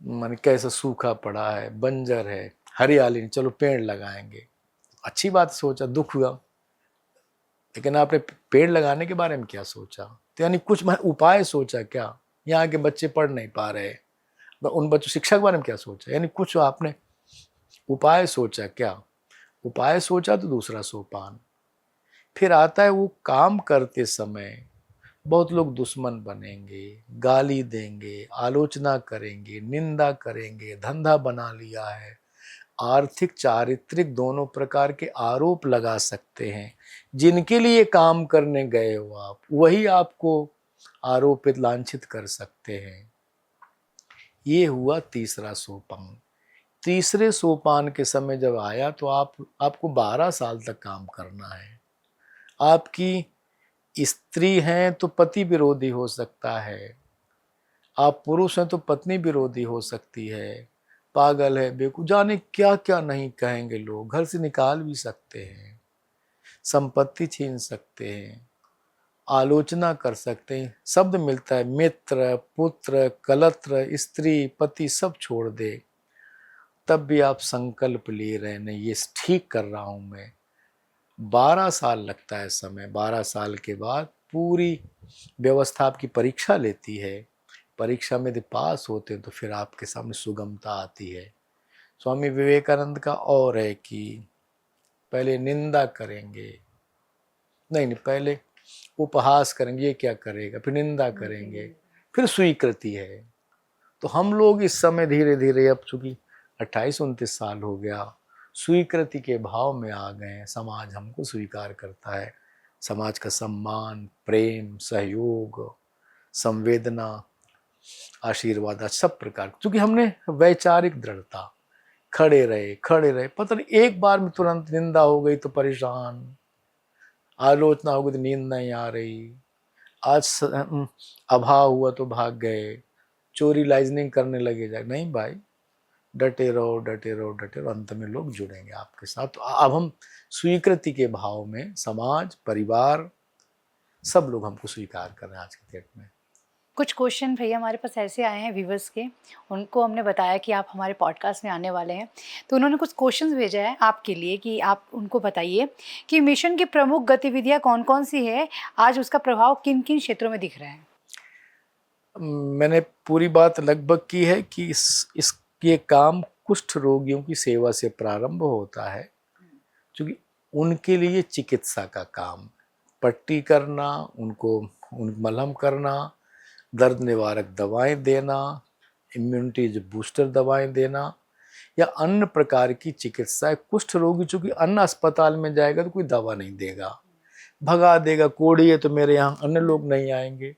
S2: मान कैसा सूखा पड़ा है, बंजर है, हरियाली नहीं, चलो पेड़ लगाएंगे। अच्छी बात सोचा, दुख हुआ, लेकिन आपने पेड़ लगाने के बारे में क्या सोचा? तो यानी कुछ उपाय सोचा क्या? यहाँ के बच्चे पढ़ नहीं पा रहे, उन बच्चों शिक्षा के बारे में क्या सोचा? यानी कुछ आपने उपाय सोचा क्या? उपाय सोचा तो दूसरा सोपान। फिर आता है वो काम करते समय बहुत लोग दुश्मन बनेंगे, गाली देंगे, आलोचना करेंगे, निंदा करेंगे, धंधा बना लिया है, आर्थिक चारित्रिक दोनों प्रकार के आरोप लगा सकते हैं। जिनके लिए काम करने गए हो आप, वही आपको आरोपित लांछित कर सकते हैं। ये हुआ तीसरा सोपान। तीसरे सोपान के समय जब आया तो आपको 12 साल तक काम करना है। आपकी स्त्री हैं तो पति विरोधी हो सकता है, आप पुरुष हैं तो पत्नी विरोधी हो सकती है, पागल है, बेवकूफ, जाने क्या क्या नहीं कहेंगे लोग, घर से निकाल भी सकते हैं, संपत्ति छीन सकते हैं, आलोचना कर सकते हैं, शब्द मिलता है, मित्र, पुत्र, कलत्र, स्त्री, पति सब छोड़ दे, तब भी आप संकल्प ले रहे हैं, नहीं ये ठीक कर रहा हूं मैं। 12 साल लगता है समय। 12 साल के बाद पूरी व्यवस्था आपकी परीक्षा लेती है। परीक्षा में यदि पास होते हैं तो फिर आपके सामने सुगमता आती है। स्वामी विवेकानंद का और है कि पहले निंदा करेंगे, नहीं पहले उपहास करेंगे, ये क्या करेगा, फिर निंदा करेंगे, फिर स्वीकृति है। तो हम लोग इस समय धीरे धीरे, अब चूंकि 28-29 साल हो गया, स्वीकृति के भाव में आ गए हैं। समाज हमको स्वीकार करता है, समाज का सम्मान, प्रेम, सहयोग, संवेदना, आशीर्वाद, सब प्रकार, क्योंकि हमने वैचारिक दृढ़ता, खड़े रहे, पता नहीं एक बार में तुरंत निंदा हो गई तो परेशान, आलोचना हो गई तो नींद नहीं आ रही, आज अभाव हुआ तो भाग गए, चोरी लाइजनिंग करने लगे जाए, नहीं भाई, डटे रहो, अंत में लोग जुड़ेंगे आपके साथ। तो अब हम स्वीकृति के भाव में, समाज, परिवार, सब लोग हमको स्वीकार कर रहे हैं आज के डेट में।
S1: कुछ क्वेश्चन भैया हमारे पास ऐसे आए हैं व्यूवर्स के, उनको हमने बताया कि आप हमारे पॉडकास्ट में आने वाले हैं, तो उन्होंने कुछ क्वेश्चंस भेजा है आपके लिए कि आप उनको बताइए कि मिशन की प्रमुख गतिविधियां कौन कौन सी है, आज उसका प्रभाव किन किन क्षेत्रों में दिख रहा है।
S2: मैंने पूरी बात लगभग की है कि ये काम कुष्ठ रोगियों की सेवा से प्रारंभ होता है, क्योंकि उनके लिए चिकित्सा का काम, पट्टी करना, उन मलहम करना, दर्द निवारक दवाएं देना, इम्यूनिटी बूस्टर दवाएं देना, या अन्य प्रकार की चिकित्सा। कुष्ठ रोगी चूंकि अन्य अस्पताल में जाएगा तो कोई दवा नहीं देगा, भगा देगा, कोड़ी है तो मेरे यहाँ अन्य लोग नहीं आएंगे,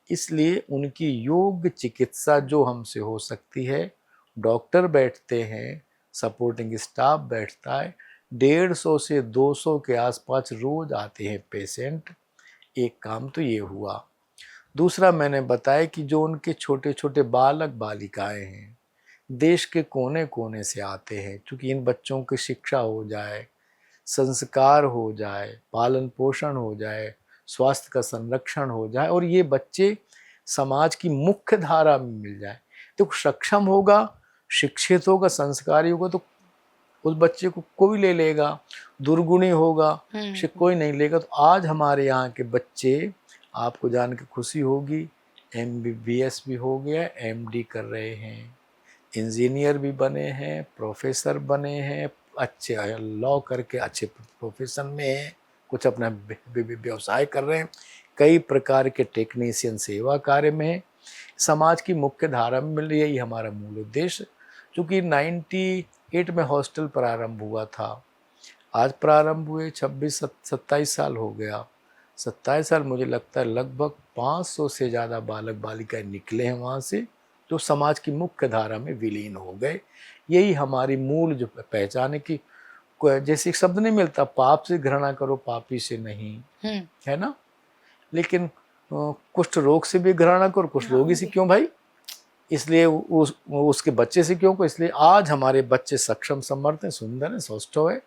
S2: इसलिए उनकी योग्य चिकित्सा जो हमसे हो सकती है, डॉक्टर बैठते हैं, सपोर्टिंग स्टाफ बैठता है, 150 से 200 के आसपास रोज आते हैं पेशेंट। एक काम तो ये हुआ। दूसरा मैंने बताया कि जो उनके छोटे छोटे बालक बालिकाएं हैं, देश के कोने कोने से आते हैं, क्योंकि इन बच्चों की शिक्षा हो जाए, संस्कार हो जाए, पालन पोषण हो जाए, स्वास्थ्य का संरक्षण हो जाए, और ये बच्चे समाज की मुख्य धारा में मिल जाए, तो सक्षम होगा, शिक्षित होगा, संस्कारी होगा, तो उस बच्चे को कोई ले लेगा। दुर्गुणी होगा, कोई नहीं लेगा। तो आज हमारे यहाँ के बच्चे, आपको जान के खुशी होगी, MBBS भी हो गया, MD कर रहे हैं, इंजीनियर भी बने हैं, प्रोफेसर बने हैं, अच्छे लॉ करके अच्छे प्रोफेशन में हैं, कुछ अपना व्यवसाय कर रहे हैं, कई प्रकार के टेक्नीशियन सेवा कार्य में हैं, समाज की मुख्य धारा में मिल रही है। यही हमारा मूल उद्देश्य। चूँकि 98 में हॉस्टल प्रारंभ हुआ था, आज प्रारंभ हुए 26-27 साल हो गया, 27 साल, मुझे लगता है लगभग 500 से ज़्यादा बालक बालिकाएं निकले हैं वहाँ से, जो समाज की मुख्य धारा में विलीन हो गए। यही हमारी मूल जो पहचान है कि जैसे एक शब्द नहीं मिलता, पाप से घृणा करो, पापी से नहीं, है ना, लेकिन कुष्ठ रोग से भी घृणा करो, कुष्ठ रोगी से क्यों भाई, इसलिए उसके बच्चे से क्यों को। इसलिए आज हमारे बच्चे सक्षम, समर्थ हैं, सुंदर हैं, सौष्ठव है,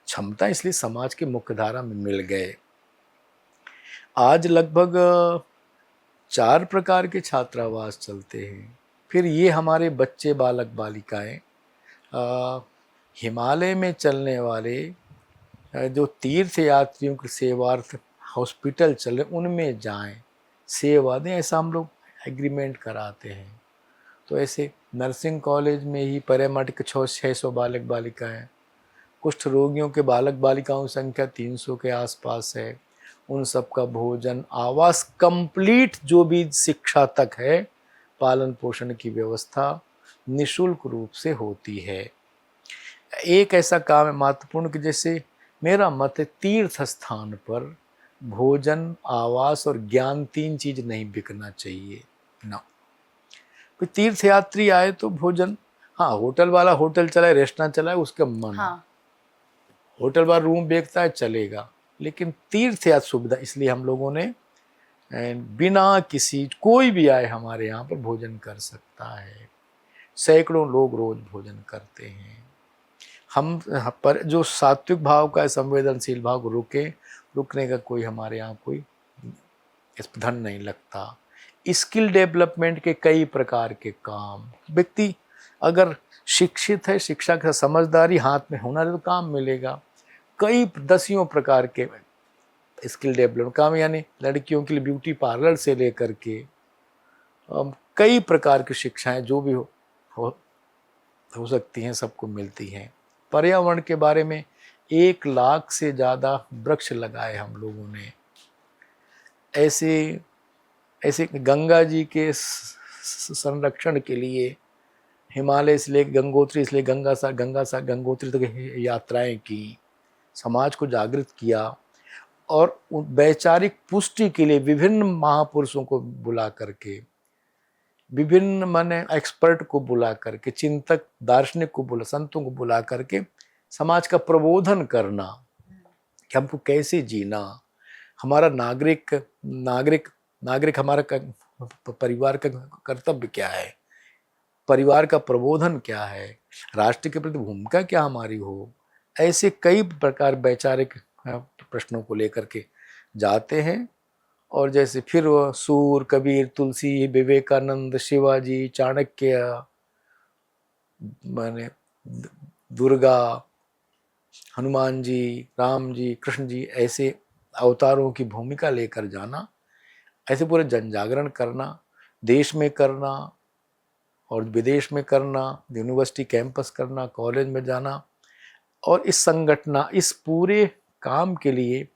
S2: क्षमता, इसलिए समाज की मुख्य धारा में मिल गए। आज लगभग 4 प्रकार के छात्रावास चलते हैं। फिर ये हमारे बच्चे बालक बालिकाएं हिमालय में चलने वाले जो तीर्थ यात्रियों के सेवार्थ हॉस्पिटल चल रहे, उनमें जाएं, सेवा दें, ऐसा हम लोग एग्रीमेंट कराते हैं। तो ऐसे नर्सिंग कॉलेज में ही पैरामेडिक 600 बालक बालिकाएं, कुष्ठ रोगियों के बालक बालिकाओं की संख्या 300 के आसपास है। उन सब का भोजन, आवास, कंप्लीट जो भी शिक्षा तक है, पालन पोषण की व्यवस्था निःशुल्क रूप से होती है। एक ऐसा काम है महत्वपूर्ण कि जैसे मेरा मत है तीर्थ स्थान पर भोजन, आवास और ज्ञान 3 चीज नहीं बिकना चाहिए ना। कोई तीर्थ यात्री आए तो भोजन, हाँ होटल वाला होटल चलाए, रेस्टोरेंट चलाए, उसका मन,
S1: हाँ।
S2: होटल वाला रूम बेचता है चलेगा, लेकिन तीर्थ यात्रा सुविधा, इसलिए हम लोगों ने बिना किसी, कोई भी आए हमारे यहाँ पर भोजन कर सकता है। सैकड़ों लोग रोज भोजन करते हैं। हम पर जो सात्विक भाव का है, संवेदनशील भाव को रुकने का कोई हमारे यहाँ कोई धन नहीं लगता। स्किल डेवलपमेंट के कई प्रकार के काम, व्यक्ति अगर शिक्षित है, शिक्षा का समझदारी हाथ में होना है तो काम मिलेगा। कई दसियों प्रकार के स्किल डेवलपमेंट काम, यानी लड़कियों के लिए ब्यूटी पार्लर से लेकर के कई प्रकार की शिक्षाएं जो भी हो सकती हैं, सबको मिलती हैं। पर्यावरण के बारे में 1 लाख से ज़्यादा वृक्ष लगाए हम लोगों ने। ऐसे गंगा जी के संरक्षण के लिए हिमालय से लेकर गंगोत्री, इसलिए गंगोत्री तक यात्राएं की, समाज को जागृत किया और वैचारिक पुष्टि के लिए विभिन्न महापुरुषों को बुला करके, विभिन्न माने एक्सपर्ट को बुला करके, चिंतक दार्शनिक को बुला, संतों को बुला करके समाज का प्रबोधन करना कि हमको कैसे जीना, हमारा नागरिक हमारा परिवार का कर्तव्य क्या है, परिवार का प्रबोधन क्या है, राष्ट्र के प्रति भूमिका क्या हमारी हो। ऐसे कई प्रकार वैचारिक प्रश्नों को लेकर के जाते हैं। और जैसे फिर वो सूर, कबीर, तुलसी, विवेकानंद, शिवाजी, चाणक्य, माने दुर्गा, हनुमान जी, राम जी, कृष्ण जी, ऐसे अवतारों की भूमिका लेकर जाना, ऐसे पूरे जन जागरण करना, देश में करना और विदेश में करना, यूनिवर्सिटी कैंपस करना, कॉलेज में जाना। और इस पूरे काम के लिए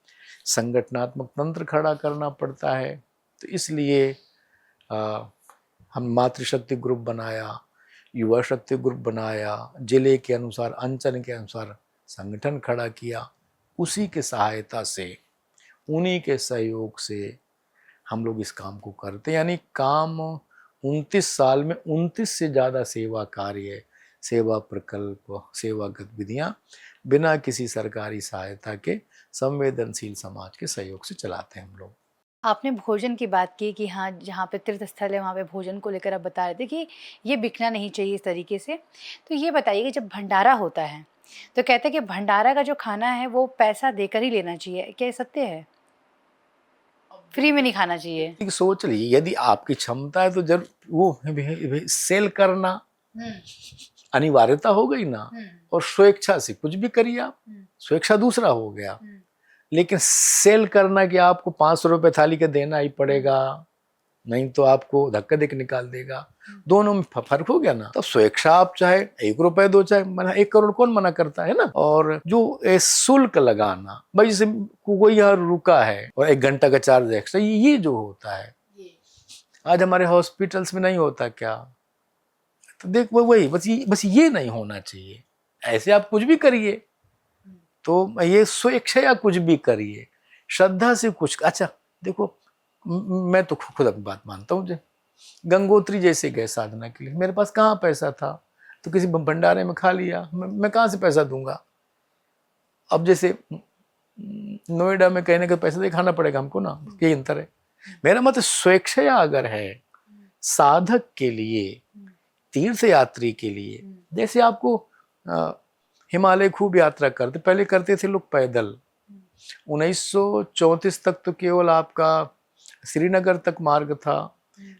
S2: संगठनात्मक तंत्र खड़ा करना पड़ता है। तो इसलिए हम मातृशक्ति ग्रुप बनाया, युवा शक्ति ग्रुप बनाया, जिले के अनुसार, अंचल के अनुसार संगठन खड़ा किया। उसी के सहायता से, उन्हीं के सहयोग से हम लोग इस काम को करते हैं। यानी काम 29 साल में 29 से ज़्यादा सेवा कार्य, सेवा प्रकल्प, सेवा गतिविधियाँ बिना किसी सरकारी सहायता के संवेदनशील समाज के सहयोग से चलाते हैं हम लोग।
S1: आपने भोजन की बात की कि हाँ, जहाँ पे तीर्थ स्थल है वहाँ पे भोजन को लेकर आप बता रहे थे कि ये बिकना नहीं चाहिए इस तरीके से। तो ये बताइए कि जब भंडारा होता है तो कहते हैं कि भंडारा का जो खाना है वो पैसा देकर ही लेना चाहिए, क्या ये सत्य है? फ्री में नहीं खाना चाहिए?
S2: एक सोच लीजिए, यदि आपकी क्षमता है तो जब वो सेल करना अनिवार्यता हो गई ना, और स्वेच्छा से कुछ भी करिए आप, स्वेच्छा दूसरा हो गया। लेकिन सेल करना कि आपको 500 रुपए थाली का देना ही पड़ेगा, नहीं तो आपको धक्का देके निकाल देगा, दोनों में फर्क हो गया ना। तो स्वेच्छा आप चाहे 1 रुपए दो, चाहे मना 1 करोड़, कौन मना करता है ना। और जो शुल्क लगाना, भाई जैसे कोई यहाँ रुका है और 1 घंटा का चार्ज एक्स्ट्रा, ये जो होता है आज हमारे हॉस्पिटल्स में नहीं होता क्या? तो देख वही बस ये नहीं होना चाहिए। ऐसे आप कुछ भी करिए, तो ये स्वेच्छा या कुछ भी करिए, श्रद्धा से कुछ। अच्छा देखो, मैं तो खुद अपनी बात मानता हूँ, गंगोत्री जैसे गए साधना के लिए, मेरे पास कहाँ पैसा था, तो किसी भंडारे में खा लिया, मैं कहाँ से पैसा दूंगा। अब जैसे नोएडा में कहने का पैसा दे खाना पड़ेगा हमको ना, यही अंतर है। मेरा मत स्वेच्छा अगर है साधक के लिए, तीर्थ यात्री के लिए, जैसे आपको हिमालय खूब यात्रा करते, पहले करते थे लोग पैदल। 1934 तक तो केवल आपका श्रीनगर तक मार्ग था,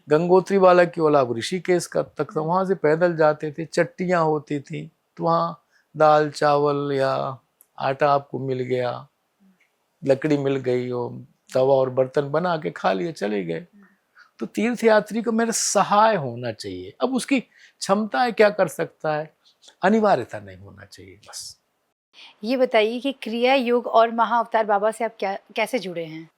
S2: गंगोत्री वाला केवल आप ऋषिकेश का तक था, वहां से पैदल जाते थे, चट्टियां होती थी, तो वहाँ दाल चावल या आटा आपको मिल गया, लकड़ी मिल गई, और तवा और बर्तन बना के खा लिए, चले गए। तो तीर्थ यात्री को मेरा सहाय होना चाहिए। अब उसकी क्षमता है, क्या कर सकता है, अनिवार्यता नहीं होना चाहिए बस।
S1: ये बताइए कि क्रिया योग और महाअवतार बाबा से आप कैसे जुड़े हैं?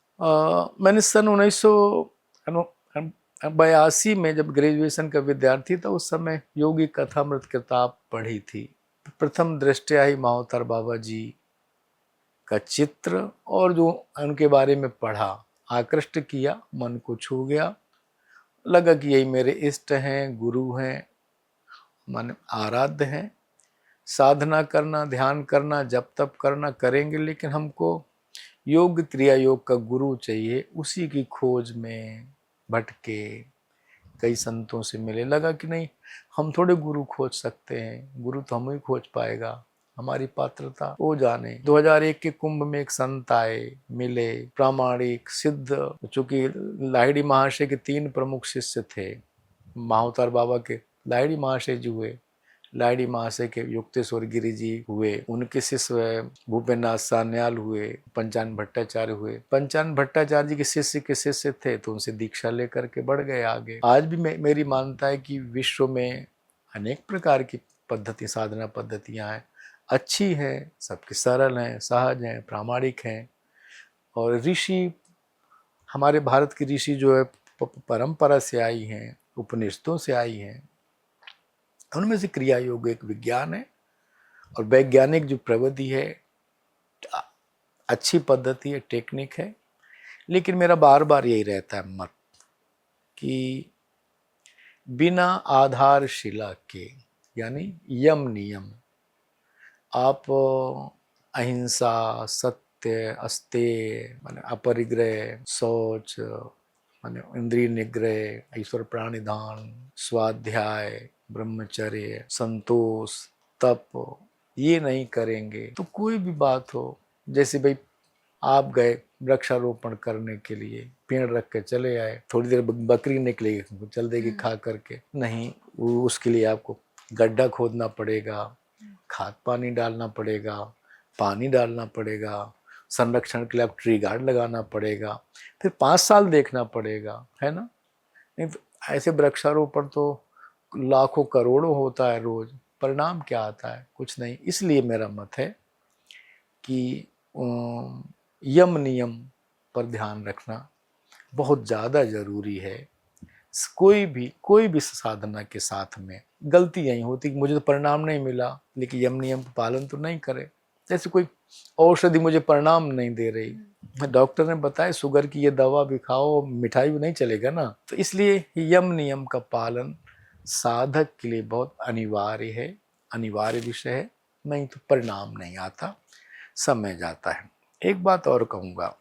S2: मैंने सन 1982 में जब ग्रेजुएशन का विद्यार्थी था, उस समय योगी कथामृत किताब पढ़ी थी, प्रथम दृष्टया ही मावतार बाबा जी का चित्र और जो उनके बारे में पढ़ा आकृष्ट किया, मन को छू गया। लगा कि यही मेरे इष्ट हैं, गुरु हैं, मन आराध्य हैं। साधना करना, ध्यान करना, जप तप करना करेंगे, लेकिन हमको योग क्रिया योग का गुरु चाहिए। उसी की खोज में भटके, कई संतों से मिले। लगा कि नहीं, हम थोड़े गुरु खोज सकते हैं, गुरु तो हम ही खोज पाएगा, हमारी पात्रता वो जाने। 2001 के कुंभ में एक संत आए, मिले, प्रामाणिक सिद्ध। चूंकि लाहिड़ी महाशय के 3 प्रमुख शिष्य थे। महावतार बाबा के लाहिड़ी महाशय जी हुए, लाहिड़ी महाशय के युक्तेश्वर गिरी जी हुए, उनके शिष्य भूपेन्द्रनाथ सान्याल हुए, पंचानन भट्टाचार्य हुए। पंचानन भट्टाचार्य जी के शिष्य थे, तो उनसे दीक्षा लेकर के बढ़ गए आगे। आज भी मेरी मानता है कि विश्व में अनेक प्रकार की पद्धति, साधना पद्धतियां हैं, अच्छी है, सबके सरल हैं, सहज हैं, प्रामाणिक हैं। और ऋषि, हमारे भारत की ऋषि जो है परंपरा से आई हैं, उपनिषदों से आई हैं। उनमें से क्रिया योग एक विज्ञान है और वैज्ञानिक जो प्रविधि है, अच्छी पद्धति है, टेक्निक है। लेकिन मेरा बार बार यही रहता है मत कि बिना आधारशिला के, यानी यम नियम, आप अहिंसा, सत्य, अस्तेय माने अपरिग्रह, शौच माने इंद्रिय निग्रह, ईश्वर प्राणिधान, स्वाध्याय, ब्रह्मचर्य, संतोष, तप, ये नहीं करेंगे तो कोई भी बात हो, जैसे भाई आप गए वृक्षारोपण करने के लिए, पेड़ रख के चले आए, थोड़ी देर बकरी निकलेगी, चल देगी खा करके, नहीं, उसके लिए आपको गड्ढा खोदना पड़ेगा, खाद पानी डालना पड़ेगा, पानी डालना पड़ेगा, संरक्षण के लिए आप ट्री गार्ड लगाना पड़ेगा, फिर 5 साल देखना पड़ेगा, है ना। नहीं तो ऐसे वृक्षारोपण तो लाखों करोड़ों होता है रोज, परिणाम क्या आता है? कुछ नहीं। इसलिए मेरा मत है कि यम नियम पर ध्यान रखना बहुत ज़्यादा जरूरी है। कोई भी साधना के साथ में गलती यही होती कि मुझे तो परिणाम नहीं मिला, लेकिन यम नियम का पालन तो नहीं करे। जैसे कोई औषधि मुझे परिणाम नहीं दे रही, डॉक्टर ने बताया शुगर की ये दवा भी खाओ, मिठाई भी नहीं चलेगा ना। तो इसलिए यम नियम का पालन साधक के लिए बहुत अनिवार्य है, अनिवार्य विषय है, नहीं तो परिणाम नहीं आता, समय जाता है। एक बात और कहूँगा,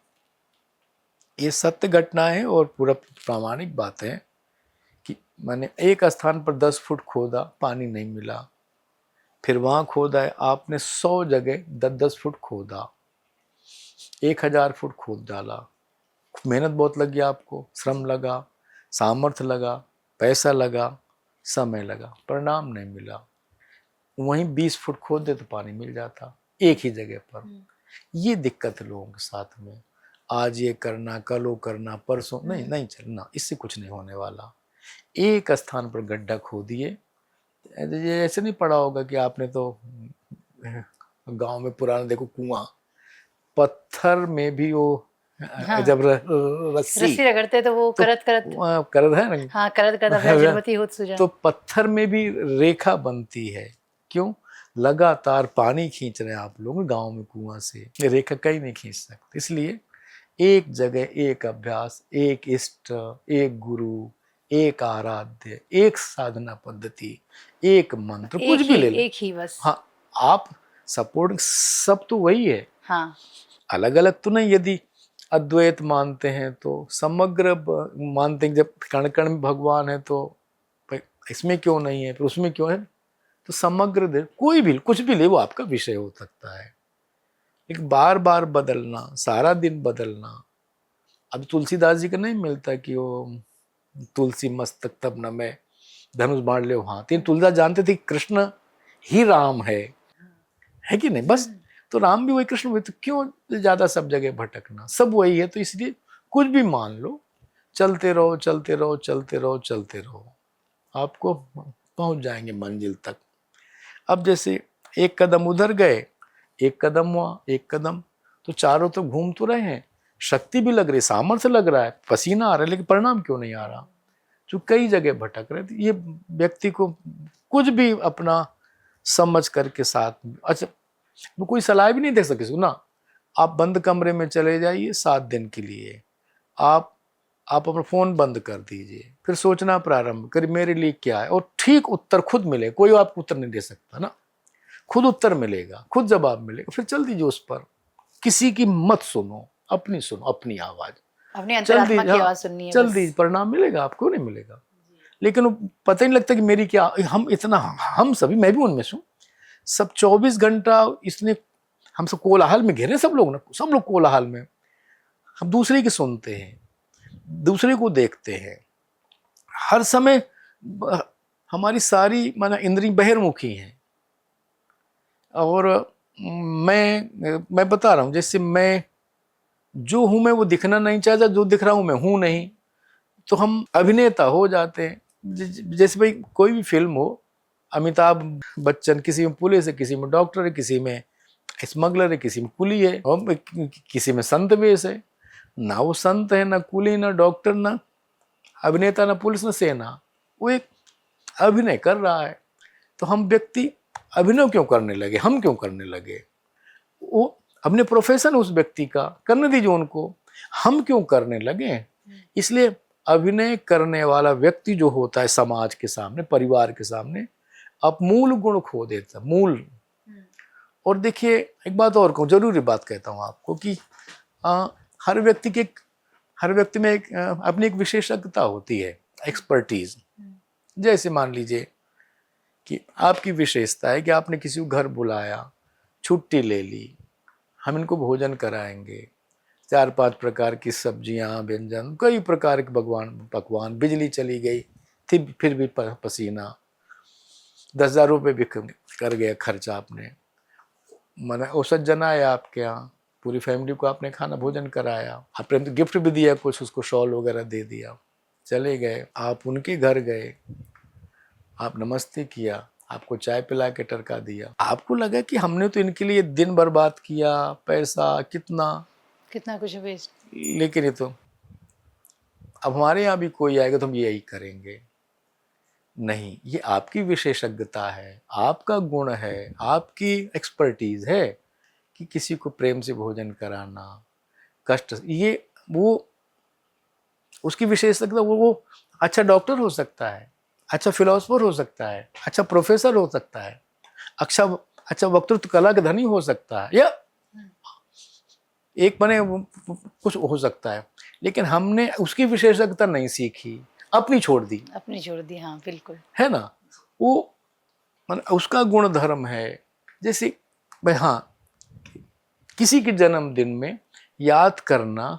S2: ये सत्य घटना है और पूरा प्रामाणिक बात है कि मैंने एक स्थान पर 10 फुट खोदा, पानी नहीं मिला, फिर वहां खोदा है आपने 100 जगह 10-10 फुट खोदा, 1000 फुट खोद डाला, मेहनत बहुत लगी, आपको श्रम लगा, सामर्थ्य लगा, पैसा लगा, समय लगा, परिणाम नहीं मिला। वहीं 20 फुट खोद दे तो पानी मिल जाता एक ही जगह पर। ये दिक्कत है लोगों के साथ में, आज ये करना, कल वो करना, परसों नहीं चलना, इससे कुछ नहीं होने वाला। एक स्थान पर गड्ढा खोदिए। ये ऐसे नहीं पड़ा होगा कि आपने तो गांव में पुराना देखो कुआं, पत्थर में भी वो जब रस्सी
S1: रगड़ते तो वो करत
S2: है ना,
S1: हाँ, करत होत सुजा।
S2: तो पत्थर में भी रेखा बनती है। क्यों? लगातार पानी खींच रहे हैं आप लोग गांव में कुआं से, रेखा कहीं नहीं खींच सकते। इसलिए एक जगह, एक अभ्यास, एक इष्ट, एक गुरु, एक आराध्य, एक साधना पद्धति, एक मंत्र, कुछ भी ले लो,
S1: एक ही बस।
S2: हाँ, आप सपोर्ट सब तो वही है,
S1: हाँ,
S2: अलग अलग तो नहीं। यदि अद्वैत मानते हैं तो समग्र मानते हैं, जब कण कण में भगवान है तो इसमें क्यों नहीं है, फिर उसमें क्यों है, तो समग्र दे, कोई भी कुछ भी ले, वो आपका विषय हो सकता है। लेकिन बार बार बदलना, सारा दिन बदलना। अब तुलसीदास जी का नहीं मिलता कि वो तुलसी मस्तक तब न मैं धनुष बाण ले हाथ। तुलसीदास जानते थे कृष्ण ही राम है कि नहीं, बस। तो राम भी वही, कृष्ण वही, तो क्यों ज्यादा सब जगह भटकना, सब वही है। तो इसलिए कुछ भी मान लो, चलते रहो, चलते रहो, चलते रहो, चलते रहो, आपको पहुंच जाएंगे मंजिल तक। अब जैसे एक कदम उधर गए, एक कदम वहां, एक कदम, तो चारों तो घूम तो रहे हैं, शक्ति भी लग रही, सामर्थ्य लग रहा है, पसीना आ रहा है, लेकिन परिणाम क्यों नहीं आ रहा? जो कई जगह भटक रहे थे। ये व्यक्ति को कुछ भी अपना समझ करके साथ में। अच्छा, वो कोई सलाह भी नहीं दे सकते ना। आप बंद कमरे में चले जाइए 7 दिन के लिए, आप अपना फोन बंद कर दीजिए, फिर सोचना प्रारंभ करिए मेरे लिए क्या है, और ठीक उत्तर खुद मिले। कोई आपको उत्तर नहीं दे सकता ना, खुद उत्तर मिलेगा, खुद जवाब मिलेगा, फिर चल दीजिए उस पर। किसी की मत सुनो, अपनी सुनो, अपनी आवाज,
S1: अपनी
S2: चल
S1: अंतरात्मा
S2: दीजिए।
S1: की
S2: हाँ,
S1: आवाज सुननी है
S2: चल
S1: बस।
S2: दीजिए, परिणाम मिलेगा आपको, नहीं मिलेगा। लेकिन वो पता ही नहीं लगता कि मेरी क्या, हम इतना, हम सभी, मैं भी उनमें से हूँ, सब 24 घंटा इसने हम सब कोलाहल में घिरे, सब लोग ना, सब लोग कोलाहल में। हम दूसरे की सुनते हैं, दूसरे को देखते हैं हर समय। हमारी सारी माना इंद्रिय बहिर्मुखी हैं। और मैं बता रहा हूँ, जैसे मैं जो हूं मैं वो दिखना नहीं चाहता, जो दिख रहा हूं मैं हूं नहीं, तो हम अभिनेता हो जाते हैं। जैसे भाई कोई भी फिल्म हो, अमिताभ बच्चन किसी में पुलिस है, किसी में डॉक्टर है, किसी में स्मगलर है, किसी में कुली है, और किसी में संत वेश है। ना वो संत है, ना कुली, ना डॉक्टर, ना अभिनेता, ना पुलिस, ना सेना, वो एक अभिनय कर रहा है। तो हम व्यक्ति अभिनय क्यों करने लगे, हम क्यों करने लगे? वो अपने प्रोफेशन उस व्यक्ति का करने दीजिए उनको, हम क्यों करने लगे? इसलिए अभिनय करने वाला व्यक्ति जो होता है समाज के सामने, परिवार के सामने, अब मूल गुण खो देता, मूल। और देखिए एक बात और कहूँ, जरूरी बात कहता हूँ आपको कि हर व्यक्ति के, हर व्यक्ति में एक अपनी एक विशेषज्ञता होती है, एक्सपर्टीज। जैसे मान लीजिए कि आपकी विशेषता है कि आपने किसी को घर बुलाया, छुट्टी ले ली, हम इनको भोजन कराएंगे, 4-5 प्रकार की सब्जियां, व्यंजन, कई प्रकार के पकवान, बिजली चली गई थी फिर भी पसीना, 10,000 रुपये भी कर गया खर्चा आपने, मैंने औसत जनाया आपके यहाँ, पूरी फैमिली को आपने खाना भोजन कराया, आपने तो गिफ्ट भी दिया कुछ, उसको शॉल वगैरह दे दिया, चले गए। आप उनके घर गए, आप नमस्ते किया, आपको चाय पिला के टरका दिया, आपको लगा कि हमने तो इनके लिए दिन बर्बाद किया, पैसा कितना
S1: कितना कुछ वेस्ट।
S2: लेकिन ये तो अब हमारे यहाँ भी कोई आएगा तो हम यही करेंगे। नहीं, ये आपकी विशेषज्ञता है, आपका गुण है, आपकी एक्सपर्टीज है कि किसी को प्रेम से भोजन कराना, कष्ट, ये वो उसकी विशेषज्ञता। वो अच्छा डॉक्टर हो सकता है, अच्छा फिलोसफर हो सकता है, अच्छा प्रोफेसर हो सकता है, अच्छा अच्छा वक्तृत्व कला का धनी हो सकता है, या एक बने कुछ हो सकता है। लेकिन हमने उसकी विशेषज्ञता नहीं सीखी, अपनी छोड़ दी,
S1: अपनी छोड़ दी। हाँ बिल्कुल,
S2: है ना। वो उसका गुण धर्म है। जैसे भाई हाँ, किसी के जन्मदिन में याद करना,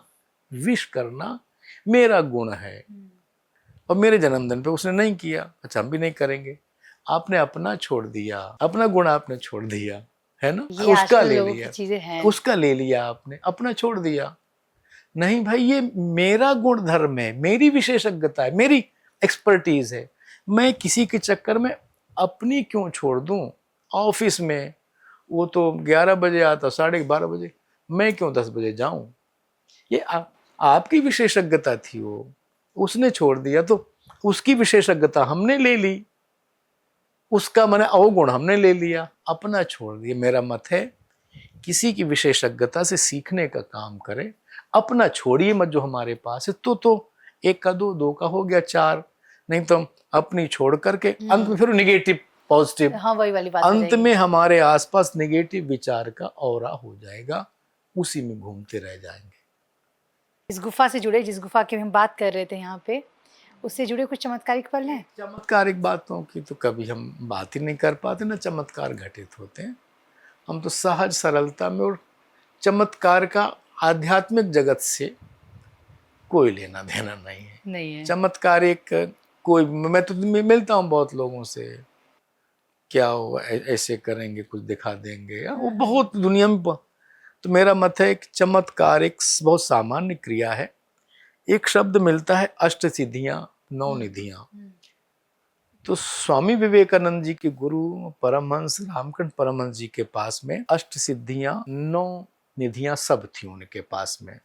S2: विश करना मेरा गुण है, और मेरे जन्मदिन पे उसने नहीं किया, अच्छा हम भी नहीं करेंगे। आपने अपना छोड़ दिया, अपना गुण आपने छोड़ दिया, है ना,
S1: ये
S2: उसका
S1: आजकल
S2: ले
S1: लोगों की
S2: लिया,
S1: चीजें हैं।
S2: उसका ले लिया आपने, अपना छोड़ दिया। नहीं भाई, ये मेरा गुण धर्म है, मेरी विशेषज्ञता है, मेरी एक्सपर्टीज है। मैं किसी के चक्कर में अपनी क्यों छोड़ दूं? ऑफिस में वो तो 11 बजे आता, 12:30 बजे, मैं क्यों 10 बजे जाऊं? ये आपकी विशेषज्ञता थी, वो उसने छोड़ दिया, तो उसकी विशेषज्ञता हमने ले ली, उसका मैंने अवगुण हमने ले लिया, अपना छोड़ दिया। मेरा मत है किसी की विशेषज्ञता से सीखने का काम करें, अपना छोड़िए मत। जो हमारे पास है तो एक का दो, दो का हो गया चार, नहीं तो हम अपनी छोड़ करके अंत में फिर निगेटिव पॉजिटिव,
S1: हाँ वही वाली बात हो
S2: अंत
S1: जाएगी।
S2: में हमारे आसपास नेगेटिव विचार का ऑरा हो जाएगा, उसी में घूमते रह जाएंगे।
S1: इस गुफा से जुड़े, जिस गुफा की हम बात कर रहे थे यहाँ पे, उससे जुड़े कुछ चमत्कारिक पल हैं?
S2: चमत्कारिक बातों की तो कभी हम बात ही नहीं कर पाते, ना चमत्कार घटित होते हैं। हम तो सहज सरलता में, और चमत्कार का आध्यात्मिक जगत से कोई लेना देना नहीं है।
S1: नहीं है।
S2: चमत्कार एक कोई, मैं तो मिलता हूँ बहुत लोगों से, क्या हो ऐसे करेंगे, कुछ दिखा देंगे, या वो बहुत दुनिया में तो मेरा मत है एक चमत्कार एक बहुत सामान्य क्रिया है। एक शब्द मिलता है अष्ट सिद्धियां, 9 निधियां। तो स्वामी विवेकानंद जी के गुरु परमहंस रामकृष्ण परमहंस जी के पास में अष्ट सिद्धियां, 9 निधियां सब थी उनके पास में।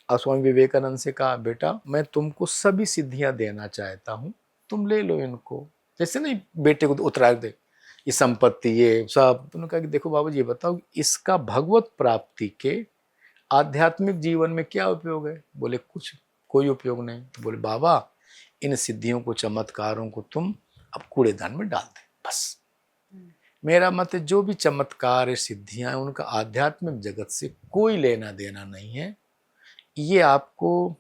S2: और स्वामी विवेकानंद से कहा, बेटा मैं तुमको सभी सिद्धियां देना चाहता हूं, तुम ले लो इनको। जैसे नहीं बेटे को उतरा दे, ये संपत्ति, ये सब। तो उन्होंने कहा कि देखो बाबू जी, ये बताओ इसका भगवत प्राप्ति के आध्यात्मिक जीवन में क्या उपयोग है? बोले कुछ, कोई उपयोग नहीं। तो बोले बाबा, इन सिद्धियों को, चमत्कारों को तुम अब कूड़ेदान में डाल दे बस। मेरा मत है जो भी चमत्कार है, सिद्धियां हैं, उनका आध्यात्मिक जगत से कोई लेना देना नहीं है, ये आपको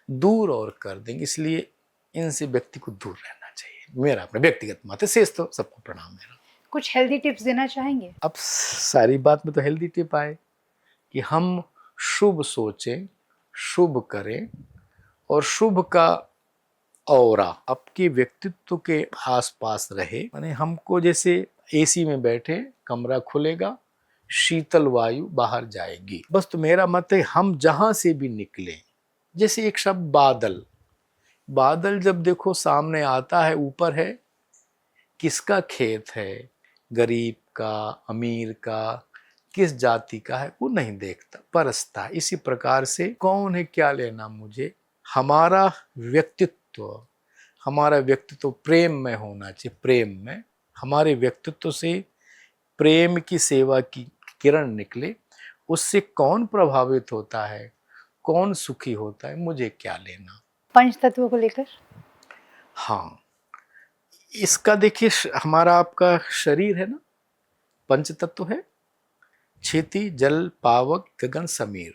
S2: दूर और कर देंगे, इसलिए इनसे व्यक्ति को दूर रहना चाहिए। मेरा अपना व्यक्तिगत मत है, शेष तो सबको प्रणाम मेरा।
S1: कुछ हेल्दी टिप्स देना चाहेंगे?
S2: अब सारी बात में तो हेल्दी टिप आए कि हम शुभ सोचें, शुभ करें, और शुभ का ऑरा आपके व्यक्तित्व के आसपास रहे। माने हमको जैसे एसी में बैठे, कमरा खुलेगा, शीतल वायु बाहर जाएगी बस। तो मेरा मत है हम जहां से भी निकले, जैसे एक शब्द बादल, बादल जब देखो सामने आता है, ऊपर है, किसका खेत है, गरीब का, अमीर का, किस जाति का है, वो नहीं देखता, परसता। इसी प्रकार से कौन है, क्या लेना मुझे, हमारा व्यक्तित्व प्रेम में होना चाहिए। प्रेम में हमारे व्यक्तित्व से प्रेम की सेवा की किरण निकले, उससे कौन प्रभावित होता है, कौन सुखी होता है, मुझे क्या लेना।
S1: पंच तत्वों को लेकर?
S2: हाँ, इसका देखिए, हमारा आपका शरीर है ना, पंच तत्व है, क्षिति, जल, पावक, गगन, समीर।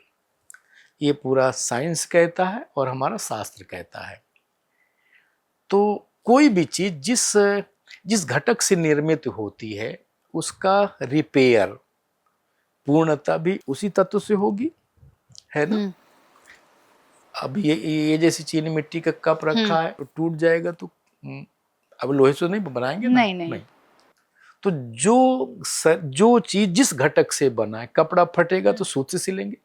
S2: ये पूरा साइंस कहता है और हमारा शास्त्र कहता है। तो कोई भी चीज जिस घटक से निर्मित होती है, उसका रिपेयर, पूर्णता भी उसी तत्व से होगी, है ना। अब ये जैसी चीनी मिट्टी का कप रखा है, तो टूट जाएगा तो अब लोहे से नहीं बनाएंगे ना, नहीं। तो जो चीज जिस घटक से बना है, कपड़ा फटेगा तो सूत से सिलेंगे।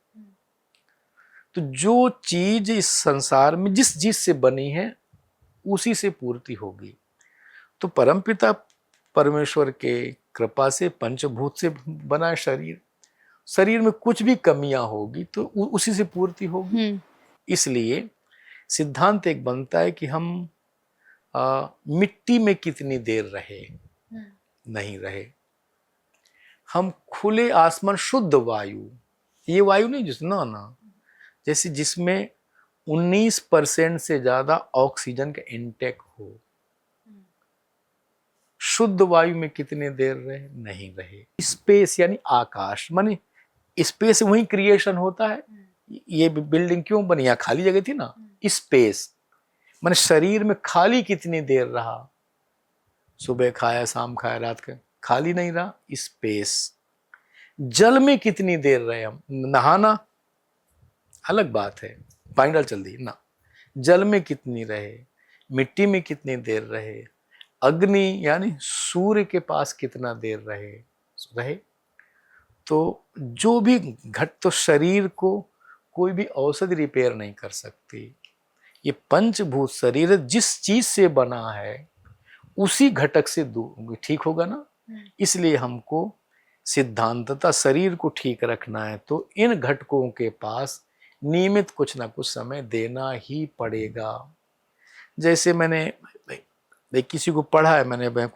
S2: तो जो चीज इस संसार में जिस चीज से बनी है, उसी से पूर्ति होगी। तो परमपिता परमेश्वर के कृपा से पंचभूत से बना शरीर, शरीर में कुछ भी कमियां होगी तो उसी से पूर्ति होगी। इसलिए सिद्धांत एक बनता है कि हम मिट्टी में कितनी देर रहे, नहीं रहे। हम खुले आसमान, शुद्ध वायु, ये वायु नहीं ना, जैसे जिसमें 19% से ज्यादा ऑक्सीजन का इंटेक हो, शुद्ध वायु में कितने देर रहे, नहीं रहे। स्पेस यानी आकाश, माने स्पेस वही क्रिएशन होता है। ये बिल्डिंग क्यों बनी, यहाँ खाली जगह थी ना, स्पेस माने शरीर में खाली कितनी देर रहा, सुबह खाया, शाम खाया, रात का, खाली नहीं रहा, स्पेस। जल में कितनी देर रहे हम, नहाना अलग बात है, पानी डाल चल दी ना, जल में कितनी रहे, मिट्टी में कितनी देर रहे, अग्नि यानी सूर्य के पास कितना देर रहे। तो जो भी घट, तो शरीर को कोई भी औषधि रिपेयर नहीं कर सकती। ये पंचभूत शरीर जिस चीज से बना है, उसी घटक से ठीक होगा ना। इसलिए हमको सिद्धांततः शरीर को ठीक रखना है, तो इन घटकों के पास नियमित कुछ ना कुछ समय देना ही पड़ेगा। जैसे मैंने किसी को पढ़ा है, मैं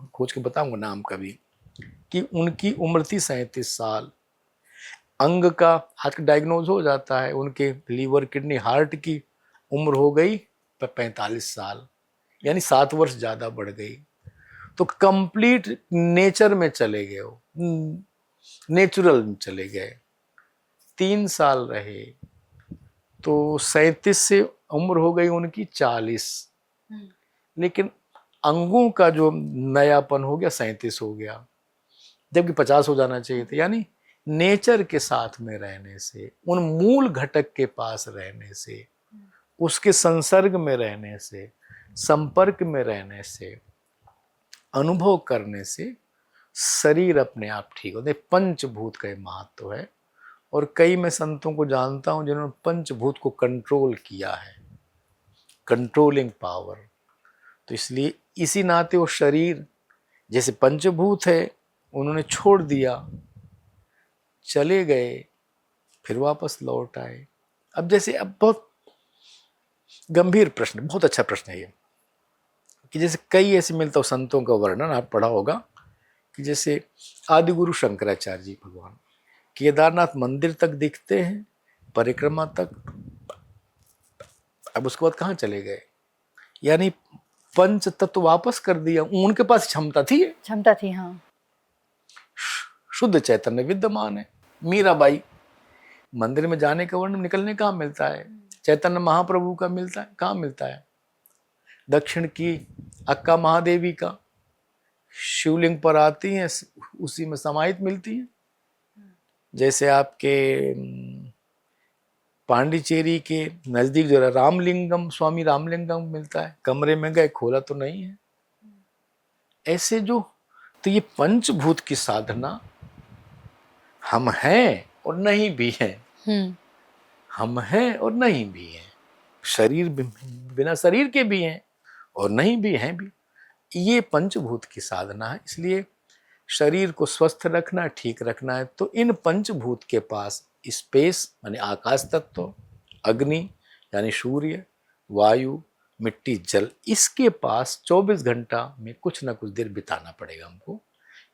S2: खोज के बताऊंगा नाम कभी, कि उनकी उम्र थी 37 साल, अंग का आज का डायग्नोज हो जाता है, उनके लीवर, किडनी, हार्ट की उम्र हो गई 45 साल, यानी 7 वर्ष ज्यादा बढ़ गई। तो कंप्लीट नेचर में चले गए, वो नेचुरल में चले गए। 3 साल रहे तो 37 से उम्र हो गई उनकी 40, लेकिन अंगों का जो नयापन हो गया 37 हो गया, जबकि 50 हो जाना चाहिए था। यानी नेचर के साथ में रहने से, उन मूल घटक के पास रहने से, उसके संसर्ग में रहने से, संपर्क में रहने से, अनुभव करने से शरीर अपने आप ठीक होते। पंचभूत का महत्व है, और कई मैं संतों को जानता हूं जिन्होंने पंचभूत को कंट्रोल किया है, कंट्रोलिंग पावर। तो इसलिए इसी नाते वो शरीर जैसे पंचभूत है, उन्होंने छोड़ दिया, चले गए, फिर वापस लौट आए। अब जैसे, अब बहुत गंभीर प्रश्न, बहुत अच्छा प्रश्न है ये, कि जैसे कई ऐसे मिलता हो संतों का वर्णन, आप पढ़ा होगा कि जैसे आदि गुरु शंकराचार्य जी भगवान केदारनाथ मंदिर तक दिखते हैं, परिक्रमा तक, अब उसके बाद कहाँ चले गए? यानी पंच तत्व वापस कर दिया। उनके पास क्षमता थी,
S1: हाँ।
S2: शुद्ध चैतन्य विद्यमान है। मीराबाई, मंदिर में जाने का वर्ण निकलने कहाँ मिलता है? चैतन्य महाप्रभु का मिलता है, कहाँ मिलता है? दक्षिण की अक्का महादेवी का शिवलिंग पर आती हैं, उसी में समाहित मिलती है। जैसे आपके पांडिचेरी के नजदीक जो रामलिंगम, स्वामी रामलिंगम मिलता है, कमरे में गए खोला तो नहीं है। ऐसे जो, तो ये पंचभूत की साधना हम हैं और नहीं भी हैं, हम हैं और नहीं भी हैं, शरीर बिना शरीर के भी हैं और नहीं भी हैं भी। ये पंचभूत की साधना है। इसलिए शरीर को स्वस्थ रखना, ठीक रखना है तो इन पंचभूत के पास स्पेस यानी आकाश तत्व, अग्नि यानी सूर्य, वायु, मिट्टी, जल, इसके पास 24 घंटा में कुछ ना कुछ देर बिताना पड़ेगा हमको।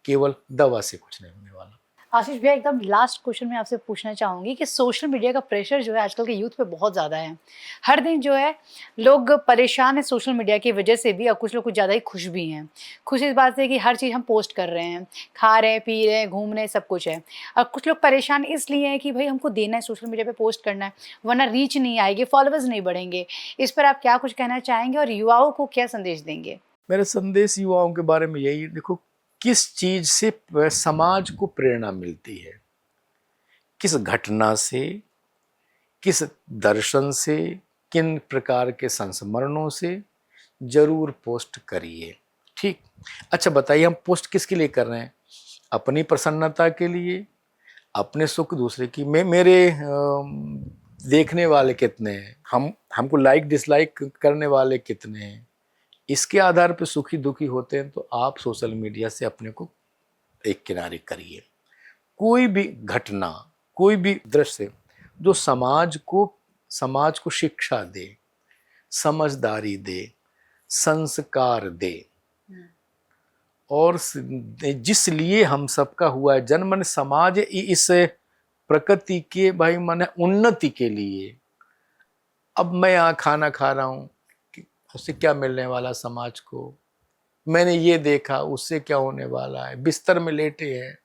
S2: केवल दवा से कुछ नहीं होने वाला।
S1: आशीष भैया, एकदम लास्ट क्वेश्चन मैं आपसे पूछना चाहूँगी कि सोशल मीडिया का प्रेशर जो है आजकल के यूथ पे बहुत ज़्यादा है। हर दिन जो है लोग परेशान हैं सोशल मीडिया की वजह से भी, और कुछ लोग कुछ ज़्यादा ही खुश भी हैं। खुश इस बात से कि हर चीज़ हम पोस्ट कर रहे हैं, खा रहे हैं, पी रहे हैं, घूम रहे हैं, सब कुछ है। और कुछ लोग परेशान इसलिए हैं कि भाई हमको देना है, सोशल मीडिया पर पोस्ट करना है, वरना रीच नहीं आएगी, फॉलोअर्स नहीं बढ़ेंगे। इस पर आप क्या कुछ कहना चाहेंगे और युवाओं को क्या संदेश देंगे?
S2: मेरा संदेश युवाओं के बारे में यही है, देखो किस चीज से समाज को प्रेरणा मिलती है, किस घटना से, किस दर्शन से, किन प्रकार के संस्मरणों से, जरूर पोस्ट करिए। ठीक, अच्छा बताइए हम पोस्ट किसके लिए कर रहे हैं? अपनी प्रसन्नता के लिए, अपने सुख दूसरे की। मेरे देखने वाले कितने हैं, हमको लाइक डिसलाइक करने वाले कितने हैं, इसके आधार पर सुखी दुखी होते हैं। तो आप सोशल मीडिया से अपने को एक किनारे करिए। कोई भी घटना, कोई भी दृश्य जो समाज को शिक्षा दे, समझदारी दे, संस्कार दे, और जिस लिए हम सबका हुआ है जन्म, समाज इस प्रकृति के भाई मन उन्नति के लिए। अब मैं यहाँ खाना खा रहा हूँ, उससे क्या मिलने वाला समाज को? मैंने ये देखा, उससे क्या होने वाला है? बिस्तर में लेटे हैं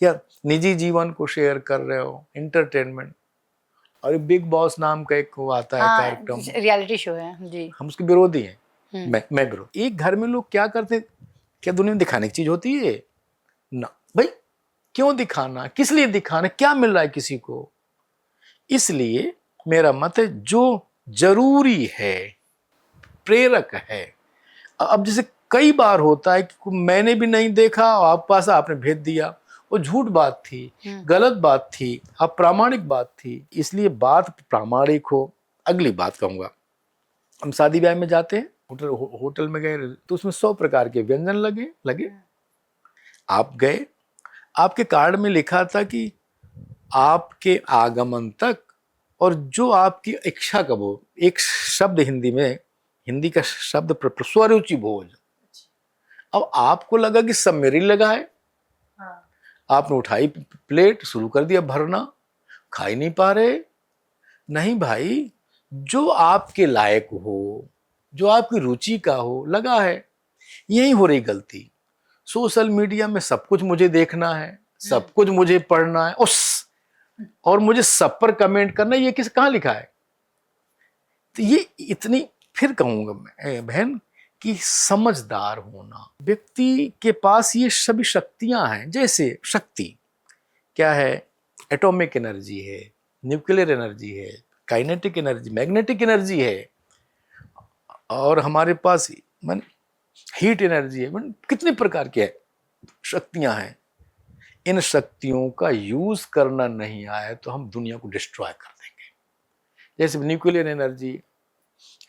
S2: या निजी जीवन को शेयर कर रहे हो, एंटरटेनमेंट। और बिग बॉस नाम का एक वो आता है कार्यक्रम,
S1: रियलिटी शो है जी, हम
S2: उसके विरोधी हैं। मैं विरोध। एक घर में लोग क्या करते, क्या दुनिया में दिखाने की चीज होती है ना भाई? क्यों दिखाना, किस लिए दिखाना, क्या मिल रहा है किसी को? इसलिए मेरा मत है जो जरूरी है, प्रेरक है। अब जैसे कई बार होता है कि मैंने भी नहीं देखा, आप पास आपने भेज दिया, वो झूठ बात थी, गलत बात थी, अप्रामाणिक बात थी। इसलिए बात प्रामाणिक हो। अगली बात कहूंगा, हम शादी ब्याह में जाते हैं, होटल में गए तो उसमें 100 प्रकार के व्यंजन लगे। आप गए, आपके कार्ड में लिखा था कि आपके आगमन तक, और जो आपकी इच्छा का वो एक शब्द हिंदी का शब्द स्वरुचि भोज। अब आपको लगा कि सब मेरे लगा है, आपने उठाई प्लेट, शुरू कर दिया भरना, खा ही नहीं पा रहे। नहीं भाई, जो आपके लायक हो, जो आपकी रुचि का हो, लगा है। यही हो रही गलती। सोशल मीडिया में सब कुछ मुझे देखना है, सब कुछ मुझे पढ़ना है, और मुझे सब पर कमेंट करना, ये कहाँ लिखा है? तो ये इतनी, फिर कहूंगा मैं बहन कि समझदार होना। व्यक्ति के पास ये सभी शक्तियां हैं। जैसे शक्ति क्या है? एटॉमिक एनर्जी है, न्यूक्लियर एनर्जी है, काइनेटिक एनर्जी, मैग्नेटिक एनर्जी है, और हमारे पास हीट एनर्जी है। कितने प्रकार की शक्तियां हैं। इन शक्तियों का यूज करना नहीं आया तो हम दुनिया को डिस्ट्रॉय कर देंगे। जैसे nuclear energy,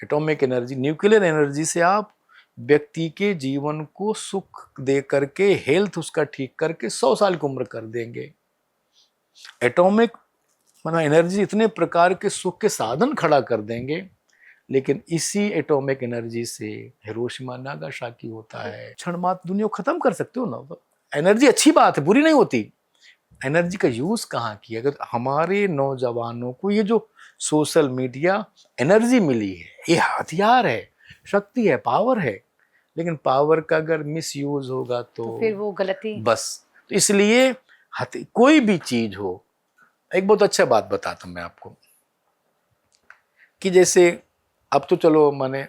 S2: atomic energy, nuclear energy से आप व्यक्ति के जीवन को सुख दे करके, हेल्थ उसका ठीक करके 100 साल की उम्र कर देंगे। एटॉमिक एनर्जी इतने प्रकार के सुख के साधन खड़ा कर देंगे। लेकिन इसी एटॉमिक एनर्जी से हिरोशिमा नागासाकी होता है, क्षण मात्र दुनिया को खत्म कर सकते हो ना। एनर्जी अच्छी बात है, बुरी नहीं होती। एनर्जी का यूज कहाँ किया? अगर हमारे नौजवानों को ये जो सोशल मीडिया एनर्जी मिली है, ये हथियार है, शक्ति है, पावर है, लेकिन पावर का अगर मिस यूज होगा
S1: तो फिर वो गलती।
S2: बस। तो इसलिए कोई भी चीज हो, एक बहुत अच्छा बात बताता हूं मैं आपको कि जैसे अब तो चलो मैंने,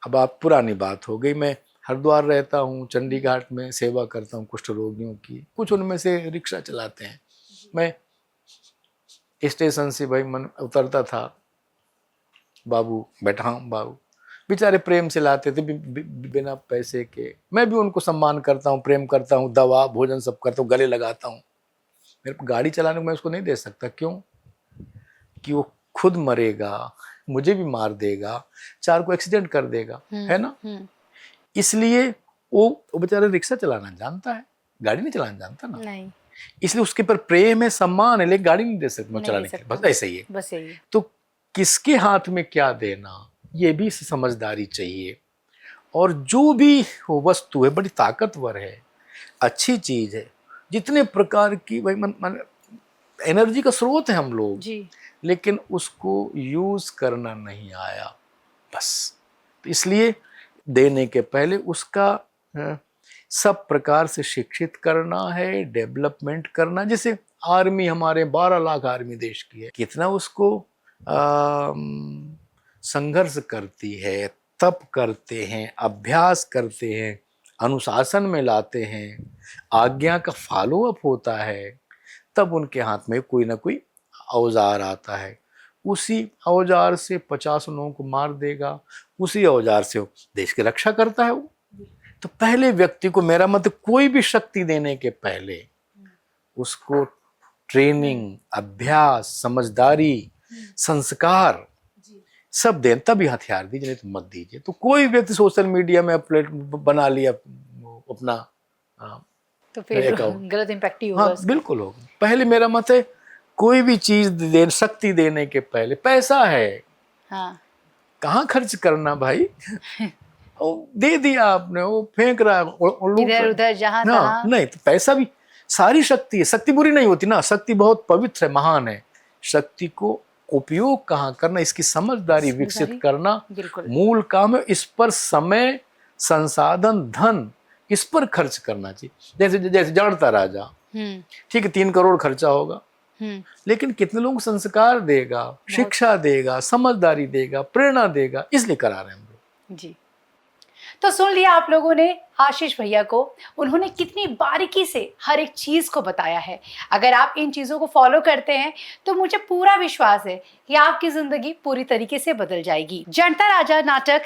S2: अब आप पुरानी बात हो गई, मैं हरिद्वार रहता हूँ, चंडीघाट में सेवा करता हूँ कुष्ठ रोगियों की, कुछ उनमें से रिक्शा चलाते हैं। मैं स्टेशन से भाई मन उतरता था, बाबू बैठा हूँ, बाबू बेचारे प्रेम से लाते थे बिना पैसे के। मैं भी उनको सम्मान करता हूँ, प्रेम करता हूँ, दवा भोजन सब करता हूँ, गले लगाता हूँ। मेरे गाड़ी चलाने को मैं उसको नहीं दे सकता, क्यों? कि वो खुद मरेगा, मुझे भी मार देगा, चार को एक्सीडेंट कर देगा, है ना। इसलिए वो बेचारा रिक्शा चलाना जानता है, गाड़ी नहीं चलाना जानता ना।
S1: नहीं।
S2: इसलिए उसके पर प्रेम है, सम्मान है, लेकिन गाड़ी नहीं दे सकता चलाने के लिए, बस ऐसा ही है।
S1: बस यही।
S2: तो किसके हाथ में क्या देना, ये भी समझदारी चाहिए। और जो भी वो वस्तु है बड़ी ताकतवर है, अच्छी चीज है, जितने प्रकार की भाई मन एनर्जी का स्रोत है हम लोग जी। लेकिन उसको यूज करना नहीं आया, बस। तो इसलिए देने के पहले उसका सब प्रकार से शिक्षित करना है, डेवलपमेंट करना। जैसे आर्मी, हमारे 12 लाख आर्मी देश की है, कितना उसको संघर्ष करती है, तप करते हैं, अभ्यास करते हैं, अनुशासन में लाते हैं, आज्ञा का फॉलो अप होता है, तब उनके हाथ में कोई ना कोई औजार आता है। उसी औजार से 50 लोगों को मार देगा, उसी औजार से वो देश की रक्षा करता है वो। तो पहले व्यक्ति को, मेरा मत कोई भी शक्ति देने के पहले उसको ट्रेनिंग, अभ्यास, समझदारी, संस्कार सब दें, तभी हथियार दीजिए, नहीं तो मत दीजिए। तो कोई व्यक्ति सोशल मीडिया में प्लेट बना लिया अपना,
S1: तो फिर गलत इम्पैक्ट ही होगा।
S2: हाँ बिल्कुल होगा। पहले मेरा मत है कोई भी चीज शक्ति देने के पहले पैसा है, हाँ, कहाँ खर्च करना भाई। वो दे दिया आपने, वो फेंक रहा है
S1: इधर उधर जहां तहां।
S2: नहीं, तो पैसा भी सारी शक्ति है, शक्ति बुरी नहीं होती ना, शक्ति बहुत पवित्र है, महान है। शक्ति को उपयोग कहाँ करना, इसकी समझदारी विकसित करना मूल काम है। इस पर समय, संसाधन, धन इस पर खर्च करना चाहिए। जैसे जैसे जानता राजा, ठीक है 3 करोड़ खर्चा होगा, लेकिन कितने लोगों को संस्कार देगा, शिक्षा देगा, समझदारी देगा, प्रेरणा देगा, इसलिए करा रहे हैं हम लोग
S1: जी। तो सुन लिया आप लोगों ने आशीष भैया को, उन्होंने कितनी बारीकी से हर एक चीज को बताया है। अगर आप इन चीजों को फॉलो करते हैं तो मुझे पूरा विश्वास है कि आपकी जिंदगी पूरी तरीके से बदल जाएगी। जनता राजा नाटक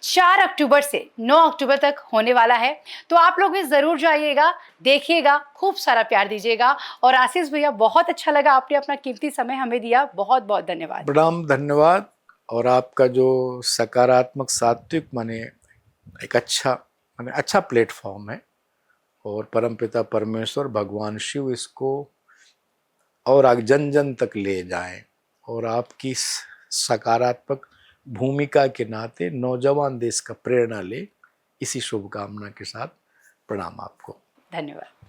S1: 4 अक्टूबर से 9 अक्टूबर तक होने वाला है, तो आप लोग भी जरूर जाइएगा, देखिएगा, खूब सारा प्यार दीजिएगा। और आशीष भैया बहुत अच्छा लगा, आपने अपना कीमती समय हमें दिया, बहुत बहुत धन्यवाद।
S2: प्रणाम, धन्यवाद। और आपका जो सकारात्मक सात्विक माने एक अच्छा प्लेटफॉर्म है, और परमपिता परमेश्वर भगवान शिव इसको और आगे जन जन तक ले जाएं, और आपकी सकारात्मक भूमिका के नाते नौजवान देश का प्रेरणा ले, इसी शुभकामना के साथ प्रणाम आपको।
S1: धन्यवाद।